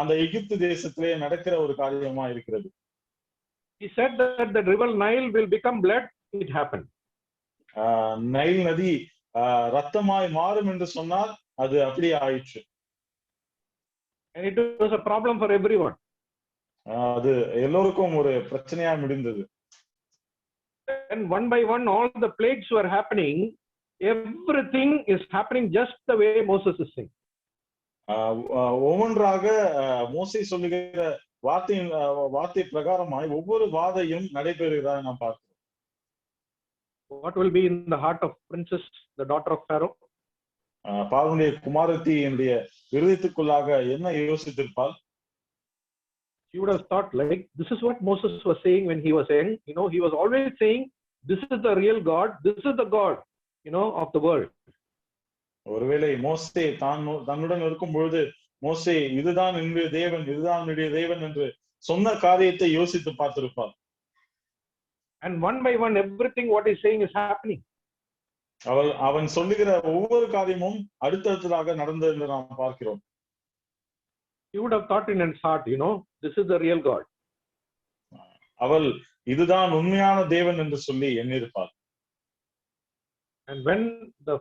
அந்த எகிப்து தேசத்திலே நடக்கிற ஒரு காரியமா இருக்கிறது. He said that the river Nile will become blood. It happened. Nile நதி ரத்தமாய் மாறும் என்று சொன்னால் அது அப்படியே ஆயிற்று. And it was a problem for everyone. அது எல்லோருக்கும் ஒரு பிரச்சனையா முடிந்தது. And one by one all the plagues were happening. Everything is happening just the way Moses is saying. ஒவ்வொன்றாக மோசே சொல்லுகிற வார்த்தை பிரகாரமாய் ஒவ்வொரு வாதையும் நடைபெறுகிறதா நாம் பார்க்கிறோம். What will be in the heart of princess, the daughter of Pharaoh? பார்வோனுடைய குமாரத்தியினுடைய இருதயத்துக்குள்ளாக என்ன யோசித்திருப்பாள்? She would have thought like, this is what Moses was saying when he was saying, you know, he was always saying, this is the real God, this is the God, you know, of the world. ஒருவேளை மோசே தன்னுடன் இருக்கும் பொழுது மோசே இதுதான் என்னுடைய தேவன், இதுதான் என்னுடைய தேவன் என்று சொன்ன காரியத்தை யோசித்து பார்த்திருப்பார். And one by one everything what he's saying is happening. அவன் சொல்லுகிற ஒவ்வொரு காரியமும் அடுத்தடுத்ததாக நடந்தது என்று நாம் பார்க்கிறோம். He would have thought in his heart, you know, this is the real God. அவள் இதுதான் உண்மையான தேவன் என்று சொல்லி எண்ணிருப்பார். And when the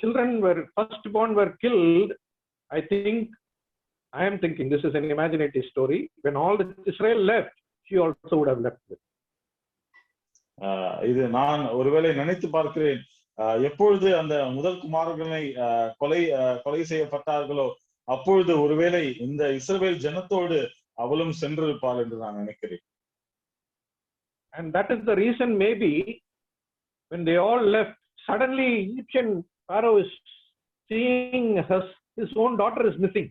children were firstborn were killed, I am thinking this is an imaginative story. When all the Israel left, she also would have left it. இது நான் ஒருவேளை நினைத்து பார்க்கிறேன், எப்பொழுது அந்த முதல் குமாரர்களை கொலை செய்யப்பட்டார்களோ அப்பொழுது ஒருவேளை இந்த இஸ்ரவேல் ஜனத்தோடு அவளும் சென்றிருப்பாள் என்று நான் நினைக்கிறேன். And that is the reason maybe when they all left, suddenly Egyptian Pharaoh is seeing his own daughter is missing.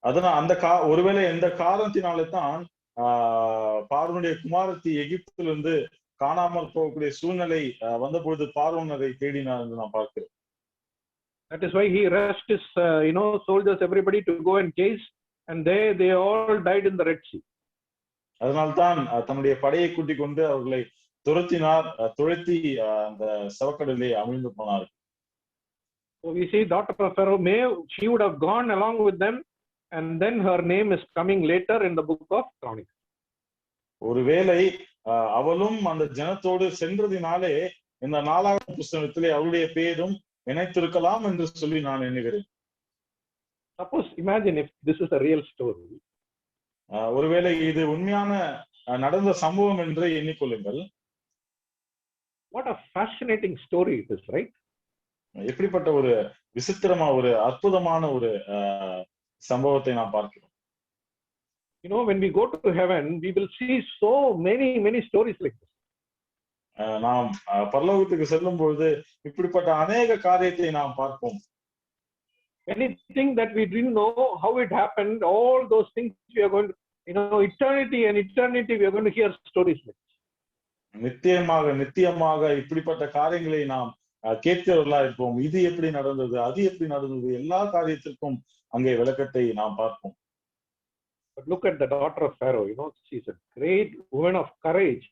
அதனால் ஒருவேளை இந்த காரணத்தினாலே தான் பார்வோனுடைய குமாரத்தி எகிப்திலிருந்து காணாமல் போகக்கூடிய சூழ்நிலை வந்தபொழுது பார்வோன் அதை தேடினார் என்று நான் பார்க்கிறேன். That is why he rushed his soldiers, everybody to go and chase, and they all died in the Red Sea. அதனால்தான் தன்னுடைய படையை கூட்டிக் கொண்டு அவர்களை துரத்தினார். துரத்தி அந்த சவக்கடலிலே அமிழ்ந்து போனார். So we see daughter of Pharaoh, she would have gone along with them, and then her name is coming later in the book of Chronicles. ஒருவேளை அவளும் அந்த ஜனத்தோடு சென்றதினாலே இந்த 4ஆம் புஸ்தகத்திலே அவளுடைய பெயரும் இணைத்திருக்கலாம் என்று சொல்லி நான் எண்ணுகிறேன். Suppose, imagine if this is a real story. ஒருவேளை இது உண்மையான நடந்த சம்பவம் என்று எண்ணிக்கொள்ளுங்கள். What a fascinating story it is, right? எப்படிப்பட்ட ஒரு விசித்திரமா ஒரு அற்புதமான ஒரு சம்பவத்தை நாம் பார்க்கிறோம். You know, when we go to heaven, we will see so many stories like this. நாம் பரலோகத்துக்கு செல்லும் பொழுது இப்படிப்பட்ட அநேக காரியத்தை நாம் பார்ப்போம். Anything that we didn't know how it happened, all those things we are going to, eternity we are going to hear stories like this. நித்தியமாக இப்படிப்பட்ட காரியங்களை நாம் கேட்கிறவர்களா இருப்போம். இது எப்படி நடந்தது, அது எப்படி நடந்தது, எல்லா காரியத்திற்கும் அங்கே விளக்கத்தை நாம் பார்ப்போம். But look at the daughter of Pharaoh. She's a great woman of courage.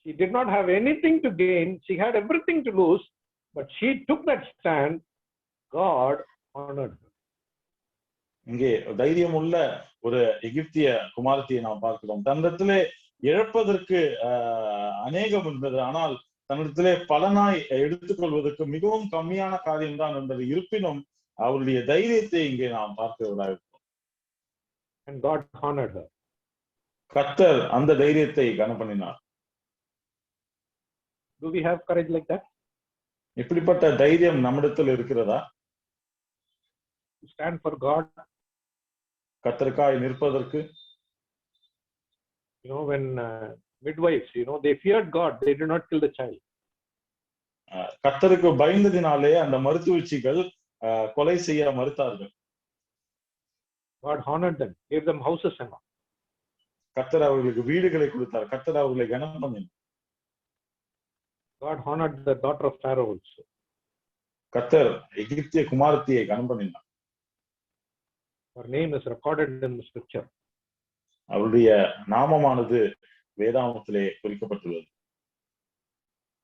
She did not have anything to gain. She had everything to lose, but she took that stand. God honored her. இங்கே தைரியம் உள்ள ஒரு எகிப்திய குமாரத்தியை நாம் பார்க்கிறோம். தன்னிடத்திலே இழப்பதற்கு அநேகம் இருந்தது, ஆனால் தன்னிடத்திலே பலனாய் எடுத்துக்கொள்வதற்கு மிகவும் கம்மியான காரியம் தான் என்பது இருப்பினும் அவருடைய தைரியத்தை இங்கே நாம் பார்க்கிறவர்களாக இருக்கிறோம். And God honored her. கர்த்தர் அந்த தைரியத்தை கனம் பண்ணினார். Do we have courage like that? இப்படிப்பட்ட தைரியம் நம்மிடத்தில் இருக்கிறதா? To stand for God. கர்த்தருக்காய் நிற்பதற்கு. When midwives, they feared God, they did not kill the child. கர்த்தருக்கு பயந்ததினாலே அந்த மருத்துவச்சிகள் கொலை செய்ய மறுத்தார்கள். God honored them, gave them houses and all. கர்த்தர் அவர்களுக்கு வீடுகளை கொடுத்தார். கர்த்தர் அவர்களை கனம் பண்ணினார். God honored the daughter of Pharaoh also. கர்த்தர் எகிப்திய குமாரத்தியை கனம் பண்ணினார். Her name is recorded in the scripture. அவருடைய நாமமானது வேதாகமத்திலே குறிக்கப்பட்டுள்ளது.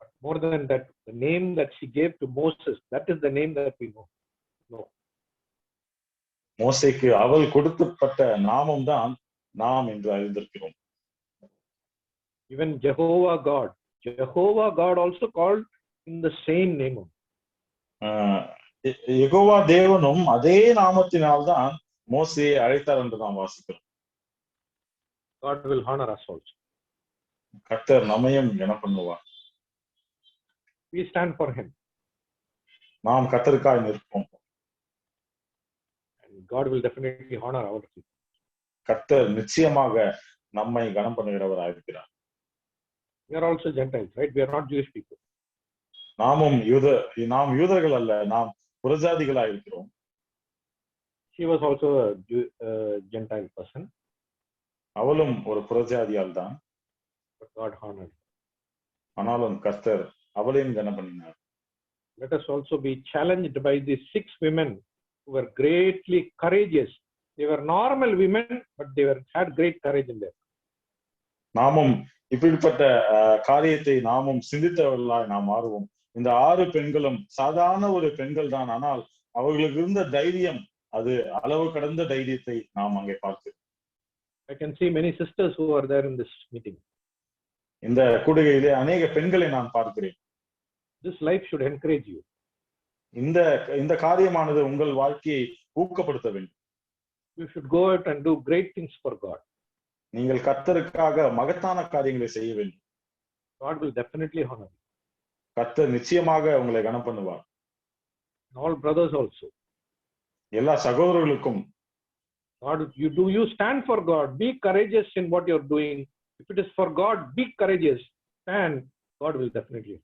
But more than that, the name that she gave to Moses, that is the name that we know. மோசேக்கு அவள் கொடுக்கப்பட்ட நாமம் தான் நாம் என்று அறிந்திருக்கிறோம். Even Jehovah God also called in the same name. Jehovah தேவனும் அதே நாமத்தினால்தான் மோசேயை அழைத்தார் என்று நாம் வாசிக்கிறோம். God will honor us also. கர்த்தர் நம்மையும் கனம் பண்ணுவார். We stand for him. நாம் கர்த்தருக்காய் நிற்போம். And God will definitely honor our people. கர்த்தர் நிச்சயமாக நம்மை கனம் பண்ணுகிறவராக இருக்கிறார். We are also Gentiles, right? We are not Jewish people. நாம் யூதர்கள் அல்ல, நாம் புறஜாதிகளாக இருக்கிறோம். She was also a Gentile person. அவளும் ஒரு புறஜாதியால் தான். But God honored. ஆனாலும் கர்த்தர் அவளையும் கனம் பண்ணினார். Let us also be challenged by these 6 women who were greatly courageous. They were normal women, but they had great courage in them. நாமும் இப்படிப்பட்ட காரியத்தை நாமும் சிந்தித்தவர்களாய் நாம் மாறுவோம். இந்த 6 பெண்களும் சாதாரண ஒரு பெண்கள் தான், ஆனால் அவர்களுக்கு இருந்த தைரியம் அது அளவு கடந்த தைரியத்தை நாம் அங்கே பார்க்கிறோம். I can see many sisters who are there in this meeting. இந்த கூடுகையிலே அநேக பெண்களை நான் பார்க்கிறேன். This life should encourage you. இந்த காரியமானது உங்கள் வாழ்க்கையை ஊக்கப்படுத்த வேண்டும். You should go out and do great things for God. நீங்கள் கர்த்தருக்காக மகத்தான காரியங்களை செய்ய வேண்டும். God will definitely honor you. கர்த்தர் நிச்சயமாக உங்களை கனம் பண்ணுவார். All brothers also. எல்லா சகோதரர்களுக்கும் God, you stand for God. Be courageous in what you're doing. If it is for God, be courageous. Stand. God will definitely.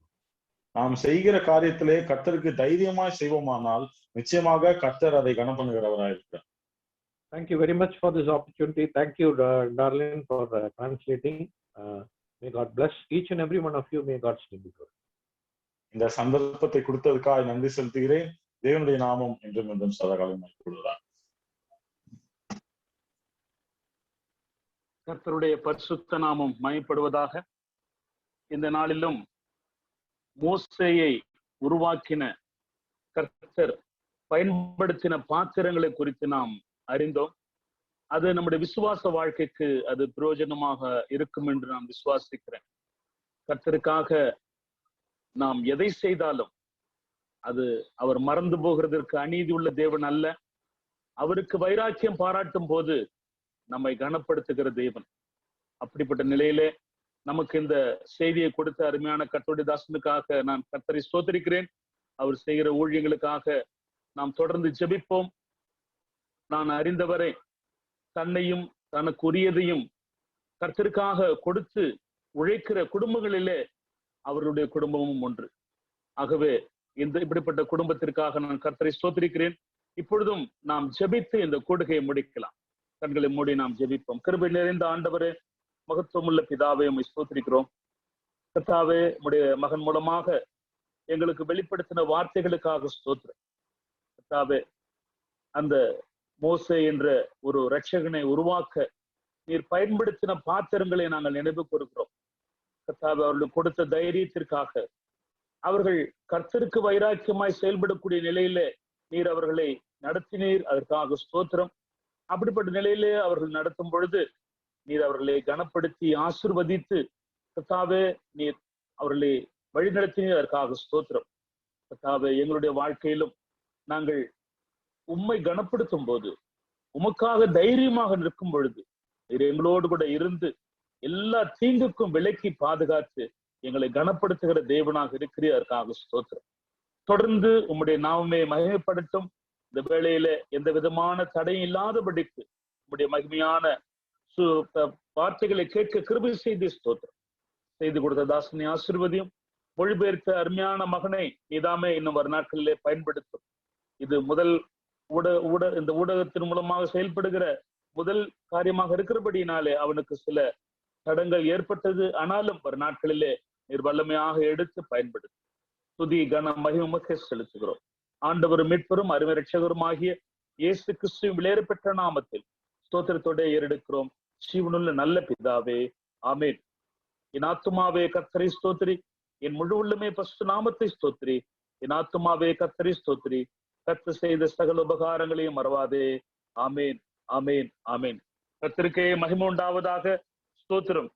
நாம் செய்கிற காரியத்திலே கர்த்தருக்கு தைரியமாய் செய்வோமானால் நிச்சயமாக கர்த்தர் அதை கனம் பண்ணுகிறவராக இருக்கிறார். Thank you very much for this opportunity. Thank you, Darlene, for translating. May God bless each and every one of you. May God's name be glorified. இந்த சந்தர்ப்பத்தை கொடுத்ததற்காக நன்றி செலுத்துகிறேன். தேவனுடைய நாமம் என்றும் என்றும் சதாகாலம் கூடுகிறார். கர்த்தருடைய பரிசுத்த நாமம் மகிமைப்படுவதாக. இந்த நாளிலும் மோசேயை உருவாக்கின கர்த்தர் பயன்படுத்தின பாத்திரங்களை குறித்து நாம் அறிந்தோம். அது நம்முடைய விசுவாச வாழ்க்கைக்கு அது பிரயோஜனமாக இருக்கும் என்று நான் விசுவாசிக்கிறேன். கர்த்தருக்காக நாம் எதை செய்தாலும் அது அவர் மறந்து போகிறதற்கு அநீதி உள்ள தேவன் அல்ல. அவருக்கு வைராக்கியம் பாராட்டும் போது நம்மை கனப்படுத்துகிற தேவன். அப்படிப்பட்ட நிலையிலே நமக்கு இந்த செய்தியை கொடுத்த அருமையான கர்த்தருடைய தாசனுக்காக நான் கர்த்தரை ஸ்தோத்திரிக்கிறேன். அவர் செய்கிற ஊழியங்களுக்காக நாம் தொடர்ந்து ஜெபிப்போம். நான் அறிந்தவரை தன்னையும் தனக்குரியதையும் கர்த்தருக்காக கொடுத்து உழைக்கிற குடும்பங்களிலே அவர்களுடைய குடும்பமும் ஒன்று. ஆகவே இப்படிப்பட்ட குடும்பத்திற்காக நான் கர்த்தரை ஸ்தோத்திரிக்கிறேன். இப்பொழுதும் நாம் ஜெபித்து இந்த கூடுகையை முடிக்கலாம். கண்களை மூடி நாம் ஜெபிப்போம். கிருபை நிறைந்த ஆண்டவரே, மகத்துவமுள்ள பிதாவே, உம்மை ஸ்தோத்திரிக்கிறோம். கர்த்தாவே, உம்முடைய மகன் மூலமாக எங்களுக்கு வெளிப்படுத்தின வார்த்தைகளுக்காக ஸ்தோத்திரம். கர்த்தாவே, அந்த மோசே என்ற ஒரு இரட்சகனை உருவாக்க நீர் பயன்படுத்தின பாத்திரங்களை நாங்கள் நினைவு கூறுகிறோம். கர்த்தாவே, அவர்களுக்கு கொடுத்த தைரியத்திற்காக, அவர்கள் கர்த்தருக்கு வைராக்கியமாய் செயல்படக்கூடிய நிலையிலே நீர் அவர்களை நடத்தினீர், அதற்காக ஸ்தோத்திரம். அப்படிப்பட்ட நிலையிலே அவர்கள் நடத்தும் பொழுது நீர் அவர்களை கனப்படுத்தி ஆசீர்வதித்து கர்த்தாவே நீர் அவர்களை வழிநடத்தினீர், அதற்காக ஸ்தோத்திரம். கர்த்தாவே, எங்களுடைய வாழ்க்கையிலும் நாங்கள் உம்மை கனப்படுத்தும் போது, உமக்காக தைரியமாக நிற்கும் பொழுது நீர் எங்களோடு கூட இருந்து எல்லா தீங்குக்கும் விலக்கி பாதுகாத்து எங்களை கனப்படுத்துகிற தேவனாக இருக்கிறீர், அதற்காக ஸ்தோத்திரம். தொடர்ந்து உம்முடைய நாமமே மகிமைப்படட்டும். இந்த வேளையில எந்த விதமான தடையும் இல்லாதபடிக்கு உம்முடைய மகிமையான வார்த்தைகளை கேட்க கிருபை செய்து ஸ்தோத்திரம். செய்து கொடுத்த தாசனை ஆசீர்வதியும். மொழிபெயர்த்த அருமையான மகனை நீதாமே இன்னும் வரும் நாட்களிலே பயன்படுத்தும். இது முதல் இந்த ஊடகத்தின் மூலமாக செயல்படுகிற முதல் காரியமாக இருக்கிறபடியினாலே அவனுக்கு சில தடங்கள் ஏற்பட்டது. ஆனாலும் வரும் நாட்களிலே நீர் வல்லமையாக எடுத்து பயன்படுத்தும். துதி கனம் மகிமை செலுத்துகிறோம். ஆண்டவரும் மீட்பரும் அருமை இரட்சகரும் ஆகிய இயேசு கிறிஸ்துவின் விலையேற பெற்ற நாமத்தில் ஸ்தோத்திரத்தோட ஏறெடுக்கிறோம். ஜீவனுள்ள நல்ல பிதாவே, ஆமென். என் ஆத்துமாவே கர்த்தரை ஸ்தோத்திரி, என் முழு உள்ளமே பரிசுத்த நாமத்தை ஸ்தோத்திரி. என் ஆத்துமாவே கர்த்தரை ஸ்தோத்திரி, கர்த்தர் செய்த சகல உபகாரங்களையும் மறவாதே. ஆமேன், ஆமேன், ஆமேன். கர்த்தருக்கே மகிமை உண்டாவதாக. ஸ்தோத்திரம்.